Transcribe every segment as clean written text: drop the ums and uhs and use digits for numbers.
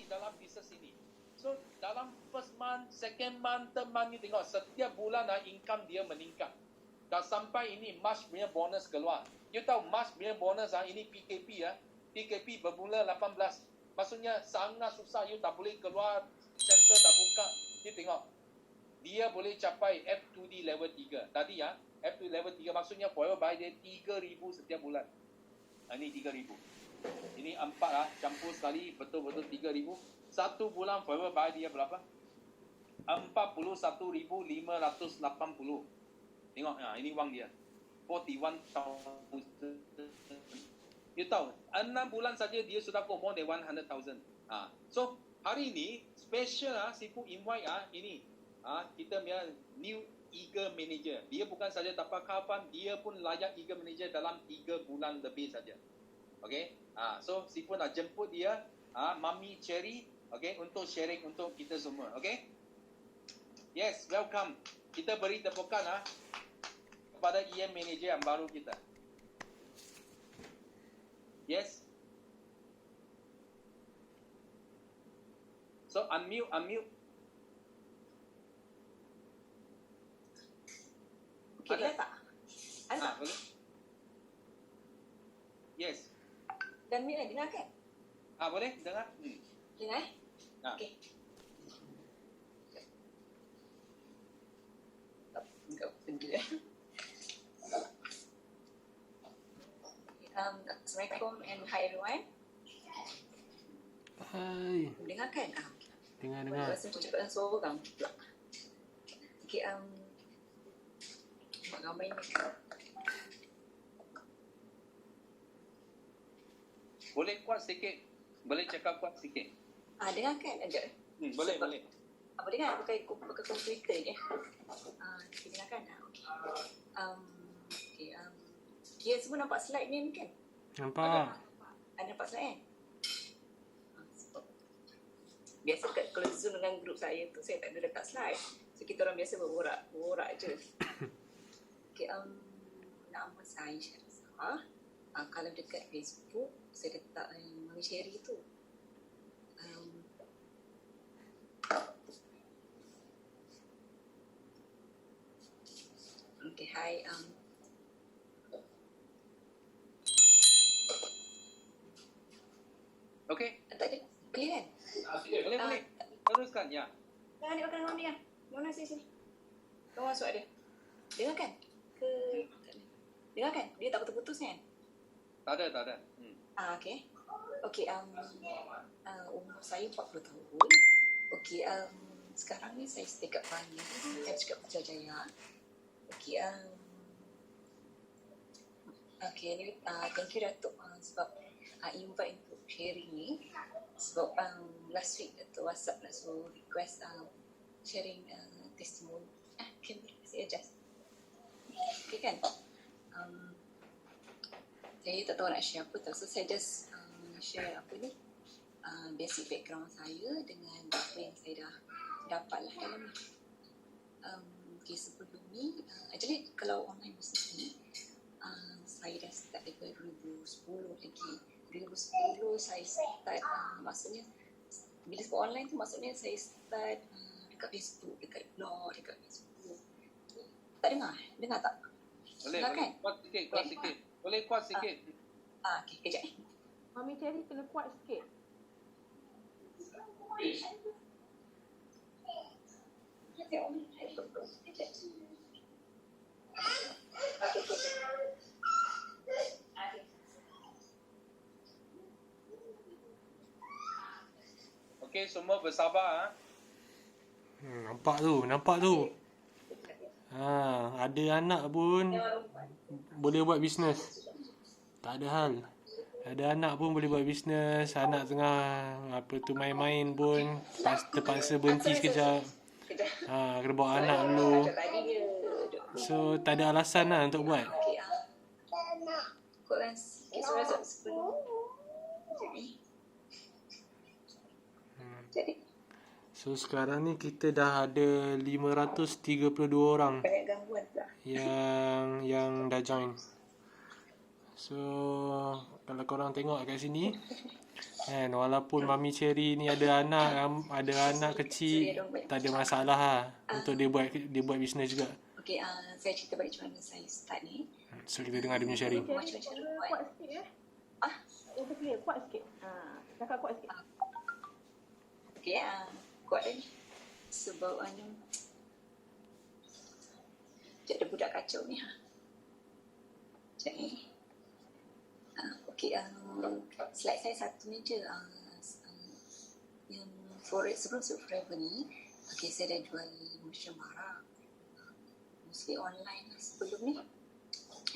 dalam bisnes ini. So dalam first month, second month, third month ni tengok setiap bulan income dia meningkat. Dah sampai ini March punya bonus keluar. You tahu March punya bonus ini PKP PKP bermula 18. Maksudnya sangat susah, you tak boleh keluar, center tak buka. You tengok dia boleh capai F2D level 3. Tadi F2D level 3 maksudnya forever buy dia 3,000 setiap bulan. Ini 3,000. Ini 4 campur sekali betul-betul 3,000. Satu bulan forever buy dia berapa? 41,580. Tengok ini wang dia. 41,000. You tahu 6 bulan saja dia sudah go more than 100,000. So hari ini special Sifu invite ini kita punya new Eager Manager. Dia bukan saja dapat kapan, dia pun layak Eager Manager dalam 3 bulan lebih saja. Okay, so Sifu nak jemput dia, Mami Cherry, okay, untuk sharing untuk kita semua. Okay, yes, welcome. Kita beri tepukan kepada EM Manager yang baru kita. Yes. So unmute. Boleh tak? Ada? Boleh. Yes. Dan Mira dengar kan? Boleh dengar? Dengar? Okey. Assalamualaikum and hi everyone. Hai. Dengar kan? Dengar. Rasa macam cakap dengan seorang pula. Okey, buat gambar ini. Boleh kuat sikit. Boleh cakap kuat sikit. Dengar kan? Ada. Boleh. Boleh kan? Pakai komputer je. Kita dengar kan? Okey. Okey. Dia semua nampak slide ni kan? Nampak. Ada nampak slide kan? Biasa kalau Zoom dengan grup saya tu, saya tak ada letak slide. So kita orang biasa berborak je. Okay, nama saya Syarifah. Kalau dekat Facebook, saya letak Mami Cherry tu. Okay, hi. Okay. Tak ada. Clear kan? Boleh. Teruskan, ya. Jangan dia makan Mami lah. Mana sini. Kau masuk ada. Dengar kan? Dengar kan? Dia tak putus-putus kan? Tak ada. Okay. Okay, umur saya 40 tahun. Okay, sekarang ni saya stay kat Pahang. Saya dekat Putrajaya. Okay, anyway, thank you Datuk sebab invite untuk sharing ni. Sebab last week Datuk WhatsApp nak suruh request sharing testimoni. Kamera saya adjust. Okay kan? Saya tak tahu nak share apa tau. So saya just share apa ni, basic background saya dengan apa yang saya dah dapat lah dalam ni. Okay, sebelum ni actually kalau online business ni saya dah start daripada 2010 lagi. 2010 saya start, maksudnya bila sebut online tu maksudnya saya start dekat Facebook, dekat blog, dekat Facebook. Tak dengar? Dengar tak? Boleh. Kan? Kuat sikit. Boleh kuat sikit. Okay, kejap. Mami Cherry kena kuat sikit. Okey, semua bersabar. Nampak tu. Ada anak pun boleh buat bisnes. Tak ada hal. Ada anak pun boleh buat bisnes. Anak tengah main-main pun terpaksa berhenti sekejap. Kena bawa anak dulu. So tak ada alasan lah untuk buat. Korang sikit suara sebelum. Jadi So sekarang ni kita dah ada 532 orang banyak gangguan pula. yang dah join. So kalau korang tengok kat sini, Kan, walaupun Mami Cherry ni ada anak kecil, tak ada masalah lah untuk dia buat bisnes juga. Okey, saya cerita balik macam mana saya start ni. So kita dengar dia punya sharing. Cherry suara kuat sikit Untuk clear, kuat sikit. Cakap kuat sikit. Okey, kuat ni. Sebab ada budak kacau ni. Macam ni. Okey, slide saya satu ni je. Yang sebelum Forever ni, okey, saya dah jual macam barang. Mostly online lah sebelum ni.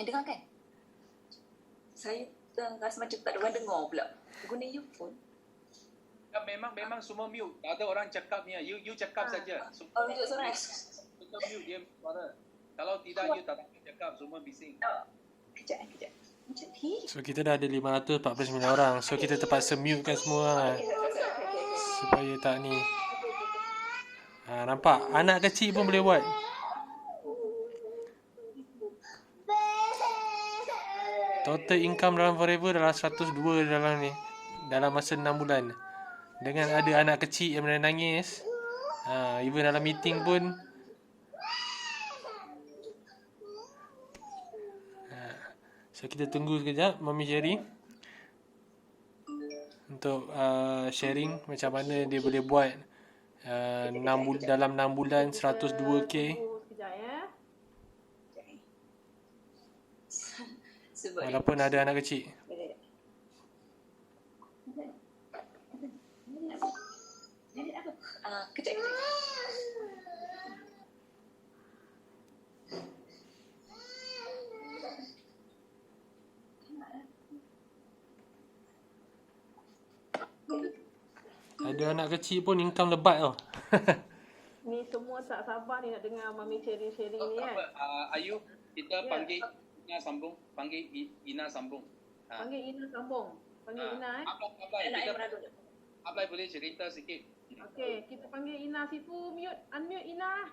Dengar kan? Saya rasa macam tak ada orang dengar pula. Guna earphone. Ya, memang semua mute. Tak ada orang cakap ni. You cakap saja. Oh, untuk seorang. Kita mute dia suara. Kalau tidak, you tak dapat cakap. Semua bising. Kejap. Macam ni. So kita dah ada 549 orang. So kita terpaksa mute kan semua lah. Supaya tak ni. Nampak? Anak kecil pun boleh buat. Total income dalam Forever dalam 102 dalam ni. Dalam masa 6 bulan. Dengan ada anak kecil yang menangis. Even dalam meeting pun. So kita tunggu sekejap Mami Cherry. Untuk sharing macam mana dia boleh buat dalam 6 bulan 102k. Sekejap ya. Walaupun ada anak kecil. Kejap. Ada anak kecil pun income lebat tau. Ni semua tak sabar ni nak dengar Mami Cherry sharing ni kan. Ayu, kita panggil Ina sambung. Panggil Ina sambung. Panggil Ina sambung. Panggil Ina Ablay boleh cerita sikit. Okey, kita panggil Ina situ. Unmute Ina.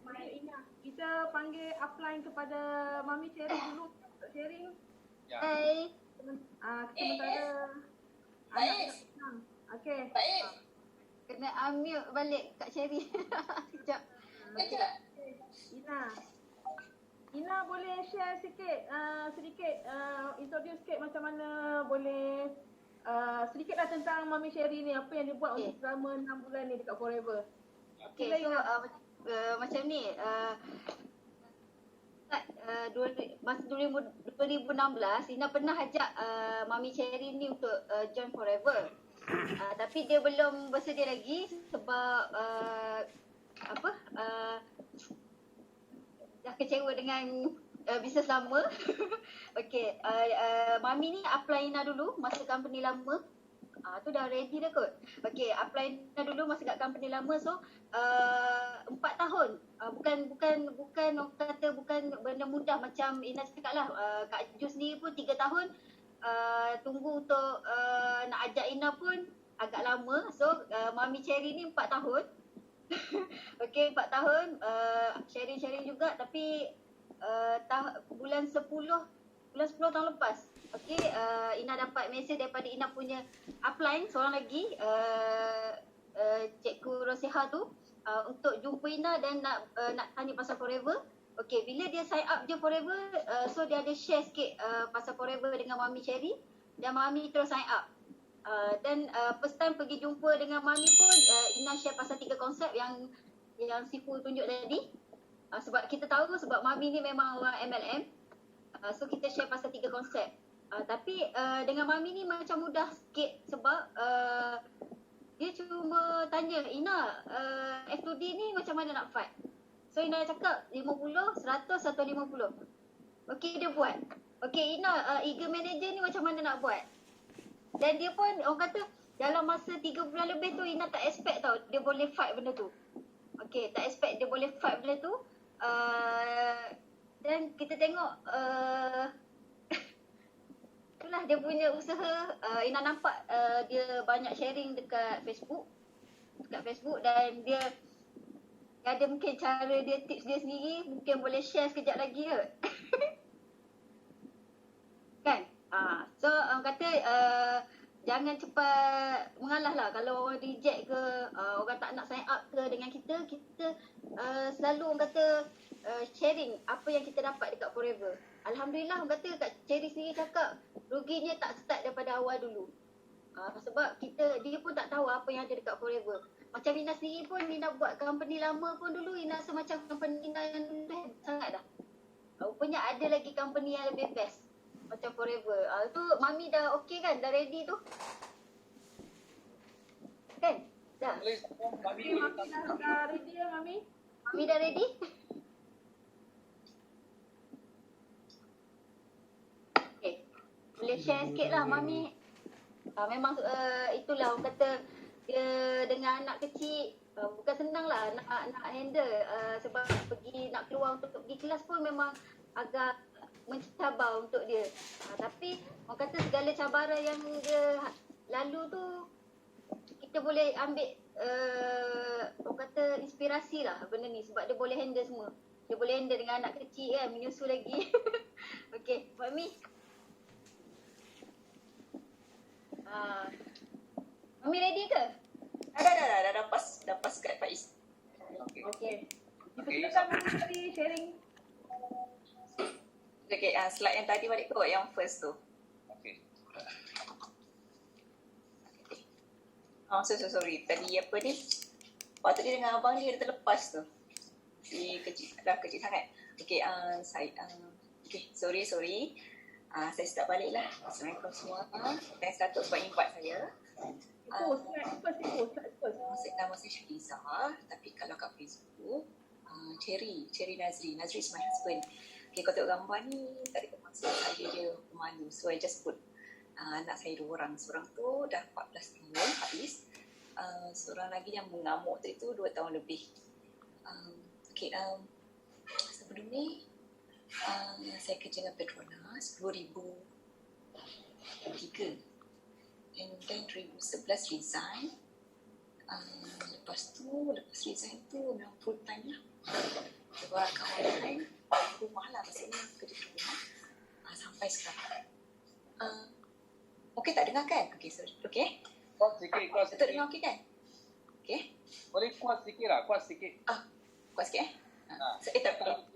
Panggil Ina. Kita panggil upline kepada Mami Cherry dulu untuk sharing. Ya. Hai. Sementara Baik. Okey. Baik. Kena unmute balik Kak Cherry. Sekejap. Ina boleh share sikit, sedikit introduce sikit macam mana boleh sedikitlah tentang Mami Cherry ni, apa yang dia buat untuk selama 6 bulan ni dekat Forever. Okay, so macam ni. Masa 2016, Ina pernah ajak Mami Cherry ni untuk join Forever. Tapi dia belum bersedia lagi sebab dah kecewa dengan bisnes lama. Okey, Mami ni apply Ina dulu masa company lama. Tu dah ready dah kot. Okey, apply Ina dulu masa kat company lama. So 4 tahun. Bukan orang kata bukan benda mudah macam Ina cakap lah. Kak Ju sendiri pun 3 tahun. Tunggu untuk nak ajak Ina pun agak lama. So Mami Cherry ni 4 tahun. Okey, 4 tahun sharing-sharing juga, tapi bulan 10 tahun lepas. Okey, Ina dapat mesej daripada Ina punya upline seorang lagi, Cikgu Roseha tu, untuk jumpa Ina dan nak tanya pasal Forever. Okey, bila dia sign up je Forever, so dia ada share sikit pasal Forever dengan Mami Cherry dan Mami terus sign up. Dan first time pergi jumpa dengan Mami pun Ina share pasal 3 konsep yang Sifu tunjuk tadi. Sebab kita tahu sebab Mami ni memang orang MLM. So kita share pasal 3 konsep. Tapi dengan Mami ni macam mudah sikit sebab dia cuma tanya, Ina, F2D ni macam mana nak fight? So Ina cakap 50, 100 atau 50. Okey, dia buat. Okey, Ina, Eager Manager ni macam mana nak buat? Dan dia pun, orang kata dalam masa 3 bulan lebih tu Ina tak expect tau dia boleh fight benda tu. Okey, tak expect dia boleh fight benda tu. Dan kita tengok itulah dia punya usaha. Ina nampak dia banyak sharing dekat Facebook dan dia ada mungkin cara dia, tips dia sendiri, mungkin boleh share sekejap lagi ke? Kan? So orang kata jangan cepat mengalah lah. Kalau orang reject ke, orang tak nak sign up ke dengan kita selalu orang kata sharing apa yang kita dapat dekat Forever. Alhamdulillah orang kata Kak Cherry sendiri cakap ruginya tak start daripada awal dulu. Sebab dia pun tak tahu apa yang ada dekat Forever. Macam Ina sendiri pun, Ina buat company lama pun dulu, Ina rasa macam company Ina yang dulu sangat dah. Rupanya ada lagi company yang lebih best. Macam Forever. Tu Mami dah okey kan? Dah ready tu? Kan? Dah? Boleh semua Mami. Mami dah ready ya Mami? Mami dah ready? Okay. Boleh share sikit lah Mami. Memang itulah orang kata dia dengan anak kecil bukan senang lah nak handle sebab nak keluar untuk pergi kelas pun memang agak mencabar untuk dia. Tapi orang kata segala cabaran yang dia lalu tu kita boleh ambil orang kata inspirasi lah benda ni sebab dia boleh handle semua. Dia boleh handle dengan anak kecil kan, menyusu lagi. Okey, Mami. Mami ready ke? Dah pas kat Faiz. Okey. Kita Mami sharing. Okay, slide yang tadi balik kot, yang first tu. Okey. Sorry. Tadi apa ni? Waktu dia dengan abang dia terlepas tu. Dah kecil sangat. Okay, sorry. Saya start balik lah. Assalamualaikum semua. Thanks Datuk sebab invite saya. Nama saya Syariza, tapi kalau kat Facebook, Cherry Nazri is my husband. Okay, kau tengok gambar ni, tak ada terpaksa saya dia pemalu. So I just put anak saya 2 orang. Seorang tu dah 14 tahun habis. Seorang lagi yang mengamuk tu itu 2 tahun lebih. Sebelum ni saya kerja dengan Petronas 2003. And then 2011 resign. Lepas resign tu memang full time lah. Sebab kawan lain rumah lah, maksudnya kerja di rumah sampai sekarang. Okey tak dengar kan? Okey, sorry. Okey. Kuat sikit. Betul dengar okey kan? Okey. Boleh kuat sikit lah, kuat sikit. Kuat sikit tak perlu.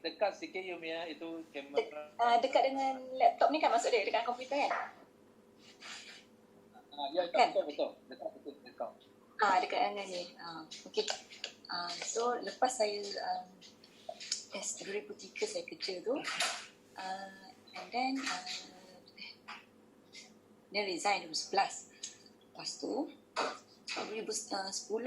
Dekat sikit you punya itu kamera. Dekat dengan laptop ni kan maksud dia, dekat komputer kan? Ya, Kan? betul. Dekat. Dekat dengan ni. Okey. So lepas saya 2003 saya kerja tu, and then dia resign 2011. Lepas tu 2010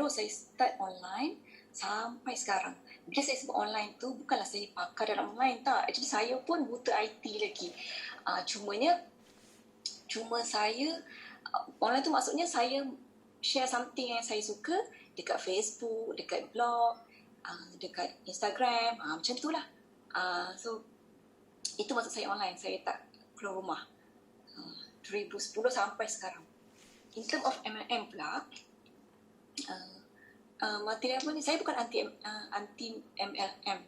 saya start online sampai sekarang. Bila saya sebut online tu bukanlah saya pakar dalam online, tak. Actually saya pun buta IT lagi. Cuma saya online tu maksudnya saya share something yang saya suka dekat Facebook, dekat blog, dekat Instagram, macam tu lah. So itu maksud saya online. Saya tak keluar rumah 2010 sampai sekarang. In term of MLM pula, materi apa ni, saya bukan anti MLM.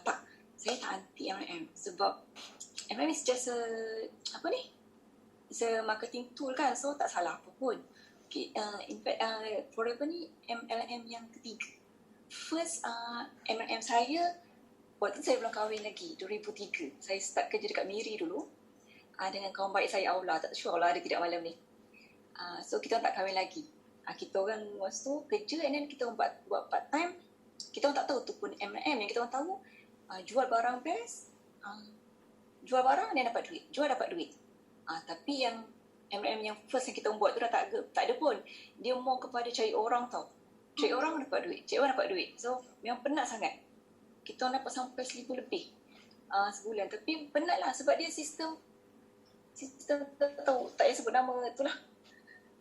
Tak, saya tak anti MLM sebab MLM is just it's a marketing tool kan, so tak salah apa pun. Okay, in fact Forever ni MLM yang ketiga. First MLM saya waktu saya belum kahwin lagi, 2003. Saya start kerja dekat Miri dulu dengan kawan baik saya Aula. Tak sure Aula ada tidak malam ni. So kita tak kahwin lagi. Kita orang masa tu kerja and then kita orang buat part time. Kita orang tak tahu tu pun MLM. Yang kita orang tahu jual barang best, jual barang dan dapat duit. Jual dapat duit. Tapi yang MLM yang first yang kita orang buat tu dah tak ada pun. Dia more kepada cari orang tau. Cari orang dapat duit. Cari orang dapat duit. So memang penat sangat. Kita orang dapat sampai 1,000 lebih sebulan. Tapi penat lah sebab dia sistem tak tahu. Tak payah sebut nama tu lah.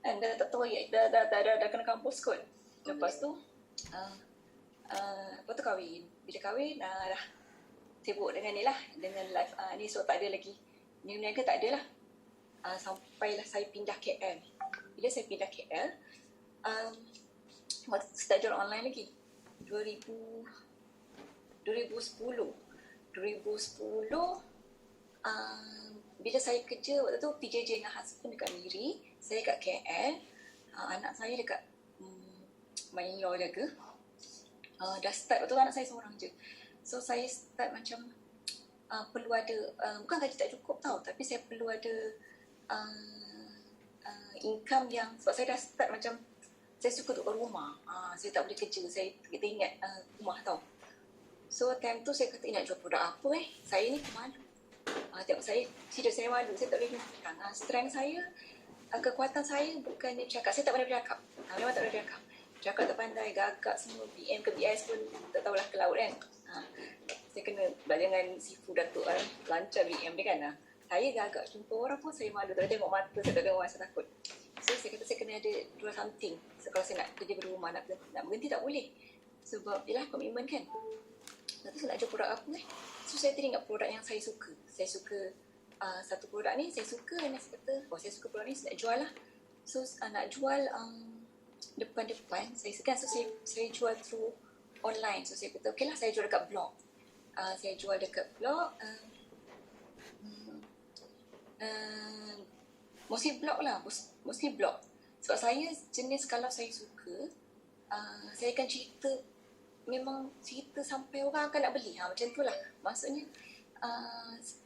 Dan dah tak tahu dah kena kampus kot. Lepas tu lepas tu kahwin. Bila kahwin dah sibuk dengan ni lah, dengan live ni, so tak ada lagi niaga, tak ada lah. Sampailah saya pindah KL. Bila saya pindah KL, start jual online lagi 2010 bila saya kerja waktu tu PJJ dengan husband dekat Miri, saya kat KL, anak saya dekat my in-law jaga. Dah start, waktu tu anak saya seorang je. So saya start macam perlu ada, bukan gaji tak cukup tau, tapi saya perlu ada income yang, sebab saya dah start macam saya suka duduk kat rumah, saya tak boleh kerja, kita ingat rumah tau. So time tu saya kata nak jual produk apa saya ni malu. Tengok saya, serius saya malu, saya tak boleh bincang. Strength saya, kekuatan saya bukan dia bercakap, saya tak pandai bercakap, memang tak pandai bercakap. Cakap tak pandai, gagak semua, BM ke BS pun tak tahulah ke laut kan. Saya kena belajar dengan Sifu Datuk lancar BM dia kan. Saya gagak jumpa orang pun saya malu, tak ada tengok mata, saya tak tengok orang, saya takut. So saya kata saya kena ada jual something. So kalau saya nak kerja berumah, nak berhenti tak boleh. Sebab yelah komitmen kan. Lepas tu nak jual produk apa So saya teringat produk yang saya suka. Saya suka satu produk ni, saya suka dan saya kata, saya suka produk ni, saya nak jual lah. So nak jual depan-depan, saya segan. So saya jual through online. So saya kata, okey lah saya jual dekat blog. Saya jual dekat blog. Mostly blog lah, mostly blog. Sebab saya jenis kalau saya suka, saya akan cerita, memang cerita sampai orang akan nak beli. Macam tu lah. Maksudnya,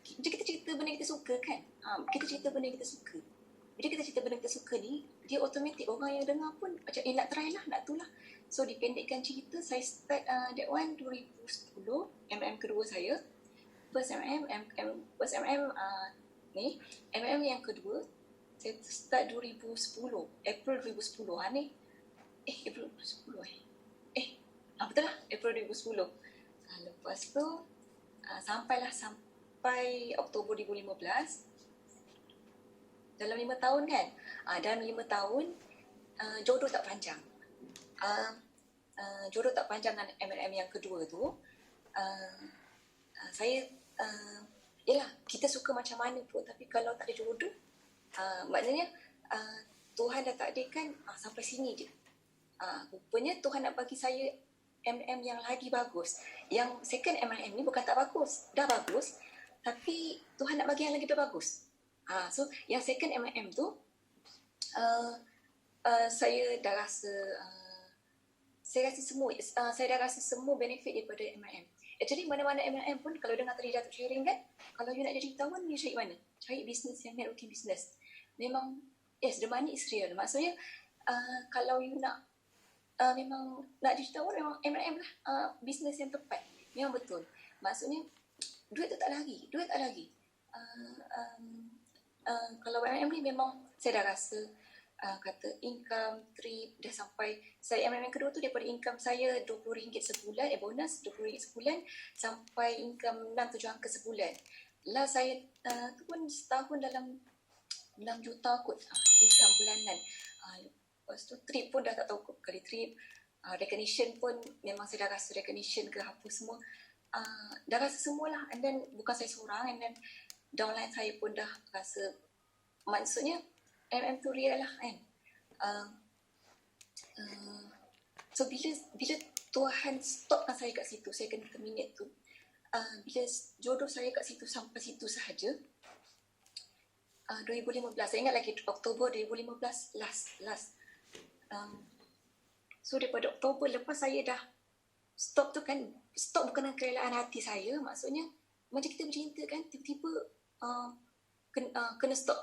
kita cerita benda kita suka kan. Kita cerita benda kita suka. Bila kita cerita benda kita suka ni, dia automatik orang yang dengar pun macam nak try lah, nak tu lah. So dipendekkan cerita, saya start that one 2010, kedua saya. First ni, yang kedua, saya start 2010, April 2010 ni. April 2010 betul lah, April 2010. Lepas tu, sampai Oktober 2015. Dalam 5 tahun kan? Dalam 5 tahun, jodoh tak panjang. Jodoh tak panjang dengan MLM yang kedua tu. Saya, yelah, kita suka macam mana pun, tapi kalau tak ada jodoh, maknanya Tuhan dah takdirkan sampai sini je. Rupanya Tuhan nak bagi saya MLM yang lagi bagus. Yang second MLM ni bukan tak bagus, dah bagus, tapi Tuhan nak bagi yang lagi bagus. So yang second MLM tu saya dah rasa saya dah rasa semua benefit daripada MLM. Actually mana-mana MLM pun kalau dengar tadi Datuk sharing kan, kalau you nak jadi tawan, you cari mana? Cari bisnes yang networking business. Memang yes, the money is real. Maksudnya kalau you nak memang nak jadi tawan, memang MLM lah bisnes yang tepat. Memang betul. Maksudnya duit tak lagi. Kalau MLM ni memang saya dah rasa kata income, trip dah sampai. Saya MLM kedua tu daripada income saya RM20 sebulan, bonus RM20 sebulan sampai income 6-7 angka sebulan. Lah saya tu pun setahun dalam 6 juta kot income bulanan. Lepas tu trip pun dah tak tahu kali trip. Recognition pun memang saya dah rasa recognition ke apa semua. Dah rasa semualah. And then bukan saya seorang, and then downline saya pun dah rasa, maksudnya MM tu real lah kan. So bila Tuhan stopkan saya kat situ, saya kena terminate tu. Bila jodoh saya kat situ sampai situ sahaja. 2015, saya ingat lagi Oktober 2015 last. So daripada Oktober lepas saya dah stop tu kan, stop bukan dengan kerelaan hati saya, maksudnya macam kita bercinta kan, tiba-tiba kena stop.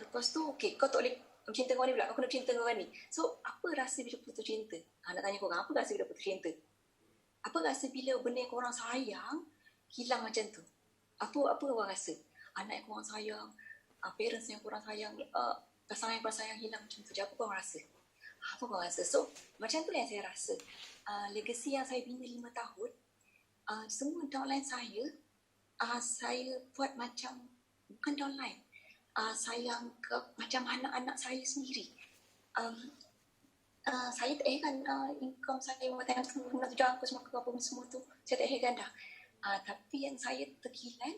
Lepas tu, okay, kau tak boleh bercinta dengan orang ni pula, kau kena bercinta dengan orang ni. So, apa rasa bila putus cinta? Nak tanya korang, apa rasa bila putus cinta? Apa rasa bila benda yang korang sayang hilang macam tu? Apa korang rasa? Anak yang korang sayang, parents yang korang sayang, pasangan yang korang sayang hilang macam tu je. Apa korang rasa? So, macam tu yang saya rasa. Legacy yang saya bina 5 tahun, semua downline saya buat macam, bukan downline, sayang ke macam anak-anak saya sendiri. Saya tak heran income saya time tu 6 angka semua tu, saya tak heran dah. Tapi yang saya terkilan,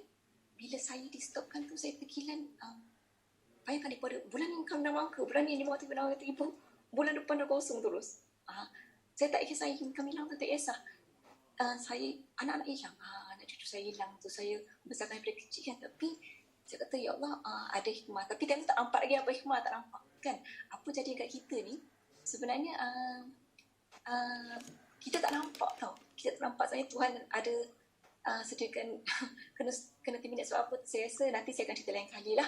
bila saya di stopkan tu, saya terkilan, bayangkan daripada bulan income 6 angka, bulan ni 5 ribu, bulan depan dah kosong terus. Saya tak kisah income hilang tu, tak kisah. Saya, anak-anak hilang, anak cucu saya hilang tu, saya besarkan daripada kecil kan, tapi Saya kata, ya Allah, ada hikmah. Tapi time tu tak nampak lagi apa hikmah, tak nampak kan. Apa jadi kat kita ni, sebenarnya kita tak nampak tau. Kita tak nampak sebenarnya Tuhan ada sediakan kena terminate sebab apa. Saya rasa nanti saya akan cerita lain kali lah.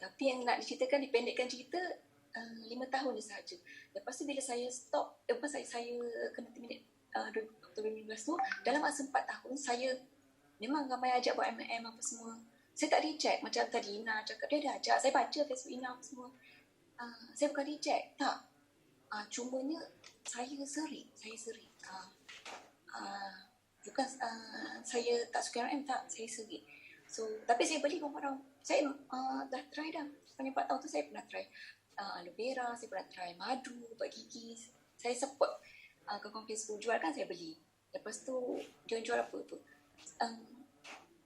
Tapi yang nak diceritakan, dipendekkan cerita 5 tahun je sahaja. Lepas tu bila saya stop, lepas saya kena terminate Oktober 2019 tu, dalam masa 4 tahun saya memang ramai ajak buat MLM apa semua. Saya tak reject. Macam tadi Ina cakap, dia ada ajak. Saya baca Facebook Ina apa semua. Saya bukan reject. Tak. Cumanya saya seri. Bukan saya tak suka MLM, tak. Saya seri. So, tapi saya beli barang-barang. Saya dah try dah. Sepanjang 4 tahun tu saya pernah try aloe vera, saya pernah try madu, ubat gigi. Saya support kawan-kawan Facebook jual kan, saya beli. Lepas tu, dia jual apa tu?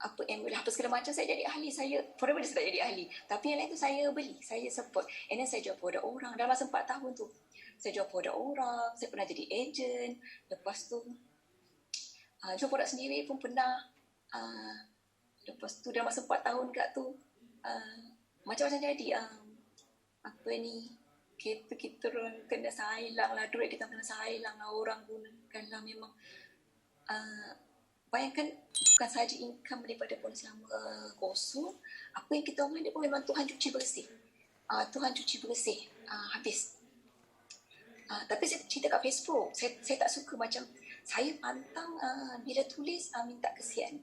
Apa ML, apa segala macam, saya jadi ahli. Saya forever saya jadi ahli. Tapi yang lain tu saya beli, saya support. And then saya jual produk orang. Dalam masa 4 tahun tu, saya jual produk orang. Saya pernah jadi agent. Lepas tu, jual produk sendiri pun pernah. Lepas tu, dalam masa 4 tahun kat tu, macam-macam jadi. Apa ni, kita orang kena sailang lah. Duit kita kena sailang lah. Orang gunakan lah memang. Bayangkan, bukan sahaja income daripada polis lama kosong, apa yang kita orang ada pun memang Tuhan cuci bersih. Tuhan cuci bersih. Habis. Tapi saya cerita kat Facebook, saya tak suka macam, saya pantang bila tulis minta kesian.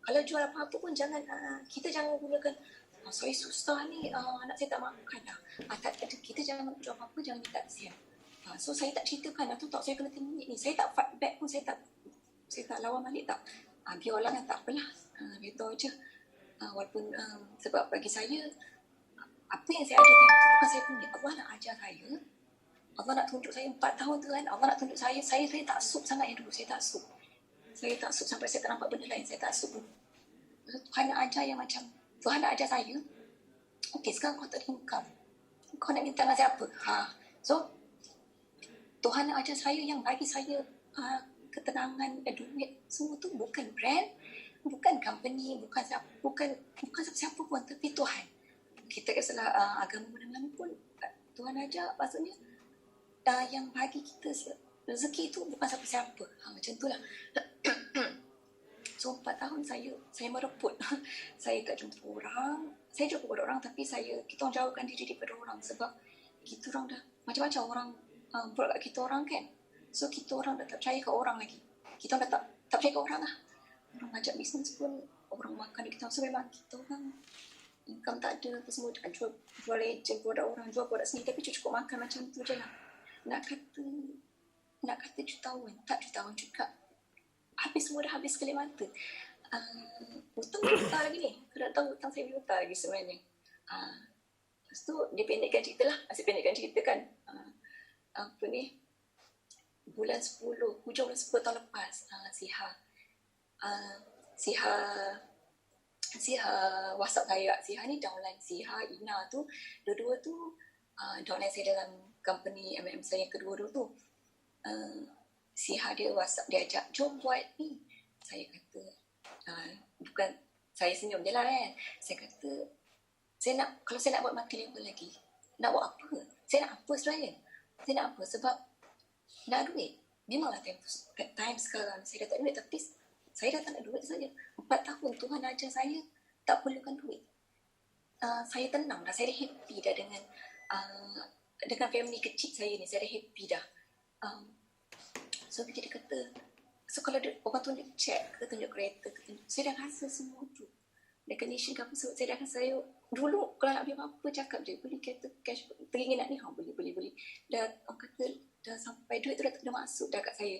Kalau jual apa-apa pun kita jangan gunakan, saya susah ni, anak saya tak makan dah. Kita jangan jual apa-apa, jangan minta kesian. So saya tak ceritakan, atau tak saya kena terminate ni. Saya tak fight back pun, saya tak lawan balik, tak. Biarlah kan, tak apalah. Betul je. Walaupun sebab bagi saya, apa yang saya ada time tu bukan saya punya. Allah nak ajar saya. Allah nak tunjuk saya 4 tahun tu kan. Allah nak tunjuk saya tak sup sangat yang dulu. Saya tak sup sampai saya tak nampak benda lain. Saya tak sup. Tuhan nak ajar yang macam, Tuhan nak ajar saya. Okey, sekarang kau tak ada income. Kau nak minta dengan siapa? So, Tuhan nak ajar saya yang bagi saya ketenangan, duit, semua tu bukan brand, bukan company, bukan siapa pun, tapi Tuhan. Kita kisahlah agama mana-mana pun, Tuhan ajar, maksudnya yang bagi kita rezeki tu bukan siapa-siapa. Macam tu lah. So 4 tahun saya mereput. Saya tak jumpa orang, saya jumpa orang, tapi kita orang jauhkan diri daripada orang sebab kita orang dah macam-macam orang buat kat kita orang kan. So kita orang dah tak percaya ke orang lagi. Kita orang dah tak percaya ke orang lah. Orang ajak bisnes pun, orang makan di kita. So memang kita orang income tak ada apa semua. Jual agent produk orang, jual produk sendiri, tapi cukup makan macam tu je lah. Nak kata jutawan, tak jutawan juga. Semua dah habis kelip mata. Hutang lagi ni. Kau tak tahu hutang saya berhutang lagi sebenarnya. Lepas tu dia pendekkan cerita lah. Asyik pendekkan cerita kan. Apa ni, bulan 10, hujung bulan 10 tahun lepas, Siha WhatsApp saya. Siha ni downline Siha, Ina tu, dua-dua tu downline saya dalam company MLM saya yang kedua dulu tu. Siha dia WhatsApp, dia ajak, jom buat ni. Saya kata, bukan, saya senyum je lah kan. Saya kata, kalau saya nak buat multi level lagi, nak buat apa? Saya nak apa sebenarnya? Saya nak apa? Sebab nak duit. Memanglah time sekarang saya dah tak duit, tapi saya dah tak nak duit saja. 4 tahun Tuhan ajar saya tak perlukan duit. Saya tenang dah, saya dah happy dah dengan family kecil saya ni. Saya dah happy dah. So dia kata, so kalau orang tunjuk cek ke, tunjuk kereta ke, saya dah rasa semua tu. Recognition ke apa, so saya dah rasa, saya dulu kalau nak beli apa-apa cakap je, beli kereta cash, teringin nak ni, boleh. Dah orang kata, dah sampai duit tu dah masuk dah kat saya.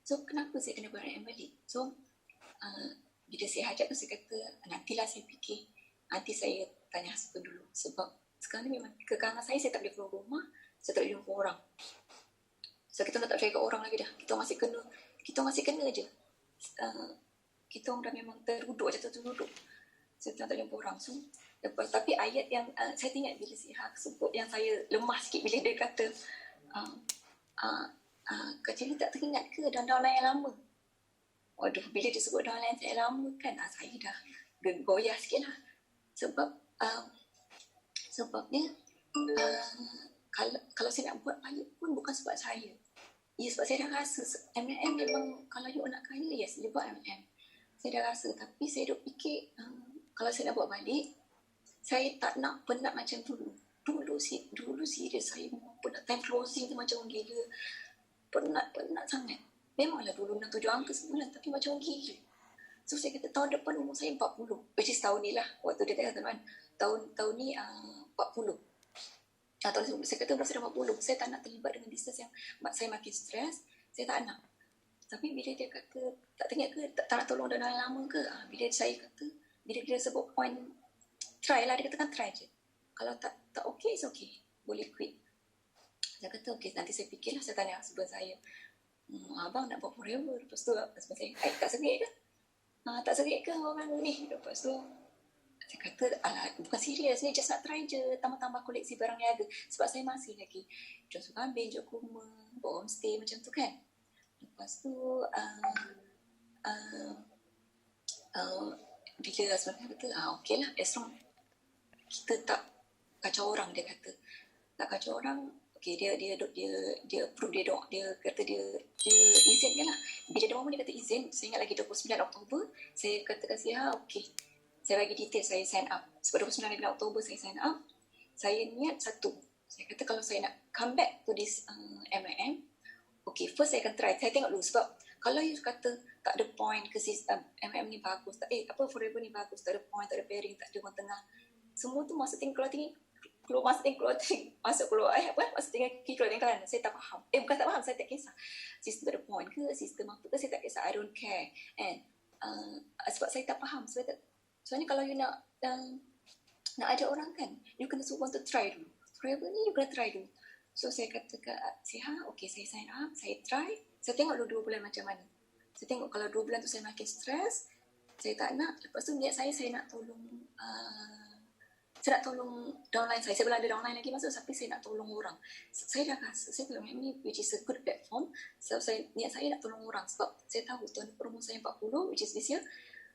So kenapa saya kena bayar balik? So bila saya hajat tu, saya kata nantilah saya fikir, nanti saya tanya husband dulu. Sebab sekarang ni memang kekangan saya tak boleh keluar rumah, saya tak boleh jumpa orang. So kita tak percaya kat orang lagi dah. Kita masih kena je. Kita orang dah memang terduduk. So kita tak jumpa orang. So lepas, tapi ayat yang saya ingat bila Siha sebut, yang saya lemah sikit bila dia kata Kak Cili tak teringat ke downline yang lama? Waduh, bila dia sebut downline saya lama kan, saya dah goyah sikit lah. Sebab sebabnya kalau saya nak buat balik pun bukan sebab saya. Ya, sebab saya dah rasa MLM memang kalau you nak kaya, yes, you buat MLM. Saya dah rasa, tapi saya duk fikir kalau saya nak buat balik, saya tak nak penat macam dulu. Dulu serius saya memang penat. Time closing tu macam orang gila. Penat sangat. Memanglah dulu 6-7 angka sebulan, tapi macam orang gila. So saya kata tahun depan umur saya 40. Which is tahun ni lah. Waktu dia kata kan, tahun ni 40. Tahun ni saya kata umur saya 40. Saya tak nak terlibat dengan bisnes yang saya makin stres. Saya tak nak. Tapi bila dia kata, tak tengok ke, tak nak tolong dah lama ke? Bila dia sebut point, try lah. Dia katakan try je. Kalau tak okay, it's okay. Boleh quit. Saya kata, okay, nanti saya fikirlah. Saya tanya husband saya, abang nak buat forever? Lepas tu, husband saya, tak serik ke? Tak serik ke orang ni? Lepas tu, saya kata, bukan serius ni, just nak try je. Tambah-tambah koleksi barang niaga. Sebab saya masih lagi jual susu kambing, jual kurma, buat homestay macam tu kan. Lepas tu, bila husband kata, okay lah, as long kita tak kacau orang, dia kata. Tak kacau orang, okay, dia approve, dia kata dia izinkan lah. Bila dia orang dia kata izin, saya ingat lagi 29 Oktober, saya katakan saya, okay. Saya bagi detail, saya sign up. Sebab 29 Oktober saya sign up, saya niat satu. Saya kata kalau saya nak come back to this MLM, okay, first saya akan try. Saya tengok dulu sebab kalau you kata tak ada point ke sistem MLM ni bagus, forever ni bagus, tak ada point, tak ada pairing, tak ada orang tengah. Semua tu masa tinggal keluar masuk keluar masa tinggal keluar kanan. Saya tak faham. Bukan tak faham, saya tak kisah. Sistem tak ada point ke, sistem apa ke, saya tak kisah. I don't care. And sebab saya tak faham. Soalnya kalau you nak ada orang kan, you kena suruh untuk try dulu. Forever ni you kena try dulu. So saya kata ke Siha, okay, saya sign up, saya try. Saya tengok dulu 2 bulan macam mana. Saya tengok kalau 2 bulan tu saya makin stres, saya tak nak. Lepas tu niat saya nak tolong downline saya. Saya belum ada downline lagi masuk, tapi saya nak tolong orang. Saya dah rasa, saya tolong ini which is a good platform. So niat saya nak tolong orang sebab saya tahu tahun umur saya 40, which is this year.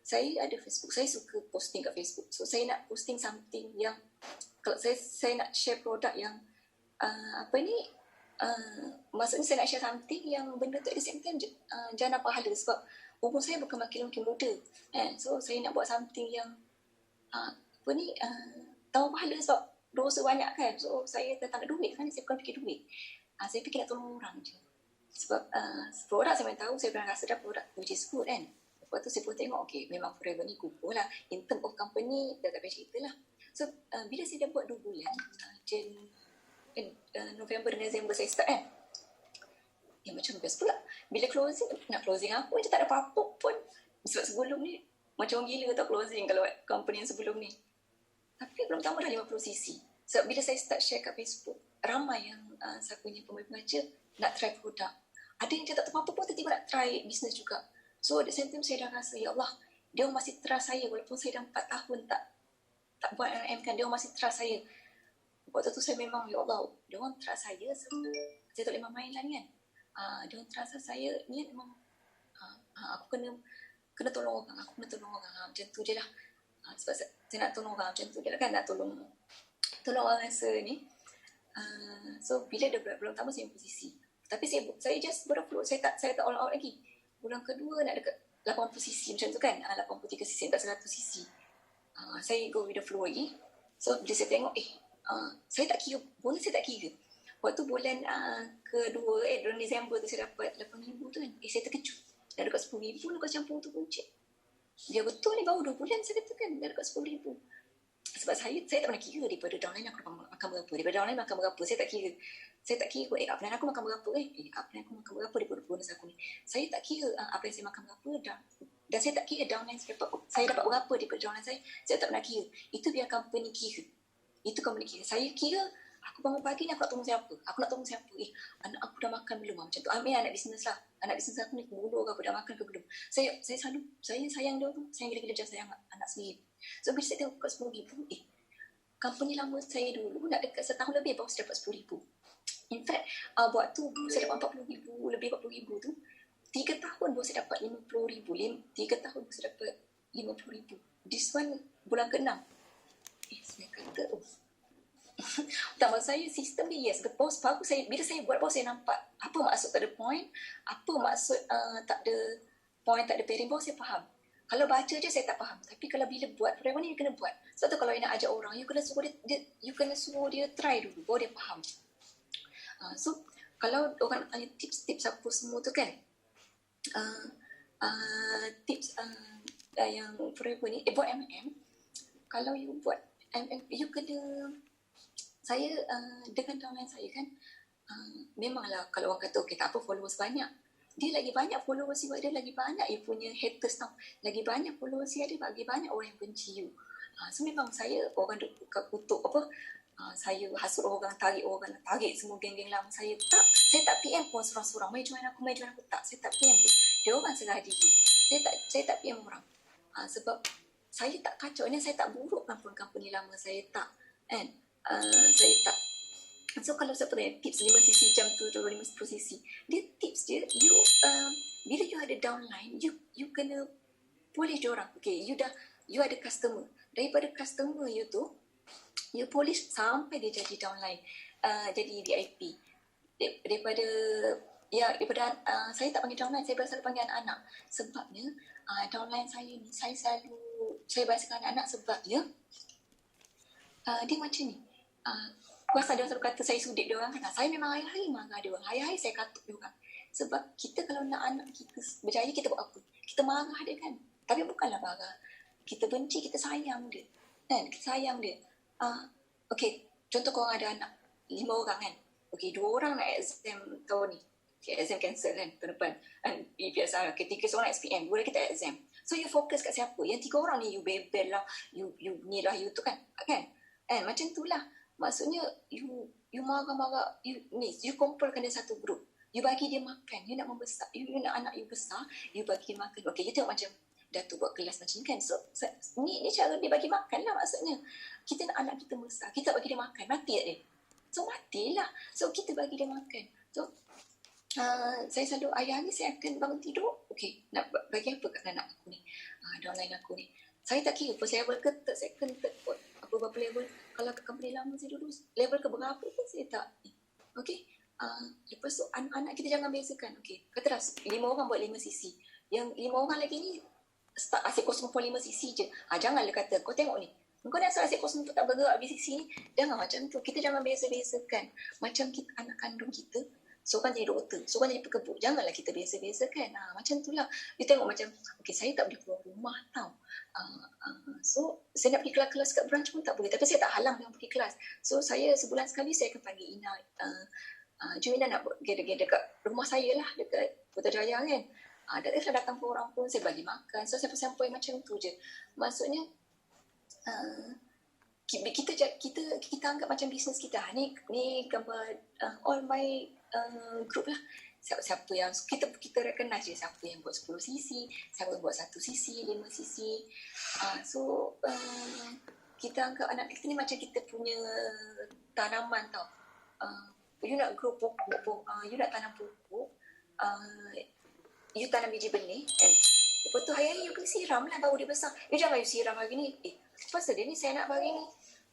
Saya ada Facebook, saya suka posting kat Facebook. So saya nak posting something yang, kalau saya nak share produk yang maksudnya saya nak share something yang benda tu at the same time jana pahala. Sebab umur saya bukan makin muda. So saya nak buat something yang tahu pahala sebab dosa banyak kan. So saya tak ada duit kan, saya bukan fikir duit. Saya fikir nak tolong orang je. Sebab produk saya memang tahu, saya pernah rasa dah produk which is good kan. Lepas tu saya pun tengok, okay, memang forever ni kukuh lah. In term of company, dah tak payah cerita lah. So bila saya dah buat 2 bulan, November dan December saya start kan. Macam best pula. Bila closing, nak closing apa macam tak ada apa-apa pun. Sebab sebelum ni, macam orang gila tau closing kalau company yang sebelum ni. Tapi belum tambah dah 50 cc. Sebab bila saya start share kat Facebook, ramai yang saya punya pembaca nak try produk. Ada yang tak tahu apa-apa pun tiba-tiba nak try bisnes juga. So at the same time saya dah rasa, ya Allah, dia orang masih trust saya walaupun saya dah 4 tahun tak buat MLM kan. Dia orang masih trust saya. Waktu tu saya memang, ya Allah, dia orang trust saya. Saya tak boleh main lah ni kan. Dia orang trust saya ni memang aku kena tolong orang. Macam tu je lah. Sebab saya nak tolong orang macam tu je lah kan. Nak tolong orang rasa ni. So bila dah belum tambah saya posisi. Tapi saya just berflow. Saya tak all out lagi. Bulan kedua nak dekat 80 cc macam tu kan. 83 cc tak 100 cc. Saya go with the flow lagi. So bila saya tengok saya tak kira, bonus saya tak kira. Waktu bulan kedua, bulan Disember tu saya dapat 8,000 tu kan. Saya terkejut. Dah dekat 10,000 lepas campur tu kuncik. Dia betul ni baru 2 bulan saya kata kan. Dah dekat 10,000. Sebab saya tak pernah kira daripada downline aku makan berapa. Daripada downline makan berapa. Saya tak kira. Upline aku makan berapa upline aku makan berapa daripada bonus aku ni. Saya tak kira apa yang saya makan berapa dan saya tak kira downline saya dapat berapa daripada downline saya. Saya tak pernah kira. Itu biar company kira. Saya kira aku bangun pagi ni aku nak tolong siapa. Anak aku dah makan belum macam tu. Anak bisnes lah. Anak bisnes aku ni bulu ke apa, dah makan ke belum. Saya sayang dia tu. Saya gila-gila je sayang anak sendiri. So bila saya tengok kat 10,000, company lama saya dulu nak dekat setahun lebih baru saya dapat 10,000. In fact, buat tu saya dapat 40,000, lebih 40,000 tu 3 tahun baru saya dapat 50,000. 3 tahun baru saya dapat 50,000. This one bulan ke-6. Saya kata, tak, maksud saya sistem ni yes, the post bagus. Bila saya buat post, saya nampak apa maksud tak ada point, apa maksud tak ada point, tak ada pairing, baru saya faham. Kalau baca je saya tak faham, tapi kalau bila buat program ni, you kena buat. Sebab tu kalau you nak ajak orang, you kena suruh dia try dulu, baru dia faham. So kalau orang tanya tips-tips apa semua tu kan, tips yang forever ni, buat kalau you buat you kena, saya dengan downline saya kan, memanglah kalau orang kata okay, tak apa followers banyak, dia lagi banyak followers you ada, lagi banyak you punya haters tau, lagi banyak followers you ada, lagi banyak orang yang benci you. So memang saya orang kutuk apa, saya hasut orang, tarik semua geng-geng lama saya tak PM pun sorang-sorang, mai join aku, tak, saya tak PM pun. Dia orang serah diri, saya tak PM orang. Sebab saya tak kacau ni, saya tak burukkan pun company lama saya, tak kan, saya tak. So kalau saya tanya tips 5cc jam tu 50cc, dia tips dia, you bila you ada downline, you kena polish dia orang. Okay, you ada customer, daripada customer you tu you polish sampai dia jadi downline, jadi VIP. Daripada saya tak panggil downline, saya selalu panggil anak-anak. Sebabnya downline saya ni, saya bahasakan anak-anak sebabnya dia macam ni. Kuasa dia selalu kata saya sudik dia orang kan. Saya memang hari-hari marah dia orang, hari-hari saya katuk dia orang. Sebab kita kalau nak anak kita berjaya, kita buat apa? Kita marah dia kan. Tapi bukanlah marah, kita benci, kita sayang dia kan, kita sayang dia. Okay, contoh korang ada anak 5 orang kan. Okay, 2 orang nak exam tahun ni. Okay, exam cancel kan tahun depan. Biasa, okay, 3 seorang SPM, 2 lagi tak exam. So you fokus kat siapa? Yang 3 orang ni you bebel lah, you ni lah, you tu kan. Macam tu lah. Maksudnya you marah-marah, you kumpulkan dia satu grup. You bagi dia makan, you nak membesar, you nak anak you besar, you bagi dia makan. Okay, you tengok macam Datuk buat kelas macam ni kan. So ni cara dia bagi makan lah maksudnya. Kita nak anak kita besar, kita bagi dia makan, mati tak dia? So matilah. So kita bagi dia makan. So saya selalu ayah ni, saya akan bangun tidur, okay, nak bagi apa kat anak aku ni, downline aku ni. Saya tak kira first level ke third, second, third, berapa level. Kalau kat company lama saya dulu, level ke berapa pun saya tak. Okay, lepas tu anak-anak kita jangan bezakan. Okay, katalah 5 orang buat 5cc, yang 5 orang lagi ni start asyik 0.5cc je. Janganlah kata, kau tengok ni, kau dah asyik 0 tak bergerak BCC ni. Jangan macam tu. Kita jangan beza-bezakan. Macam kita, anak kandung kita, seorang jadi doktor, seorang jadi pekebuk. Janganlah kita beza-bezakan. Macam tu lah. You tengok macam, okay, saya tak boleh keluar rumah tau. So, saya nak pergi kelas kat branch pun tak boleh. Tapi saya tak halang dia pergi kelas. So, saya sebulan sekali saya akan panggil Ina. Jom Ina nak gather-gather dekat rumah saya lah, dekat Putrajaya kan. Saya datang pun orang pun, saya bagi makan. So, saya sampai macam tu je. Maksudnya, kita anggap macam bisnes kita. Ni gambar all my group lah. Siapa yang kita recognize je, siapa yang buat 10cc, siapa yang buat 1cc, 5cc. So kita anggap anak kita ni macam kita punya tanaman tau. You nak grow pokok, you nak tanam pokok, you tanam biji benih kan. Lepas tu hari-hari you kena siram lah baru dia besar. You jangan you siram hari ni, pasal dia ni saya nak bagi ni,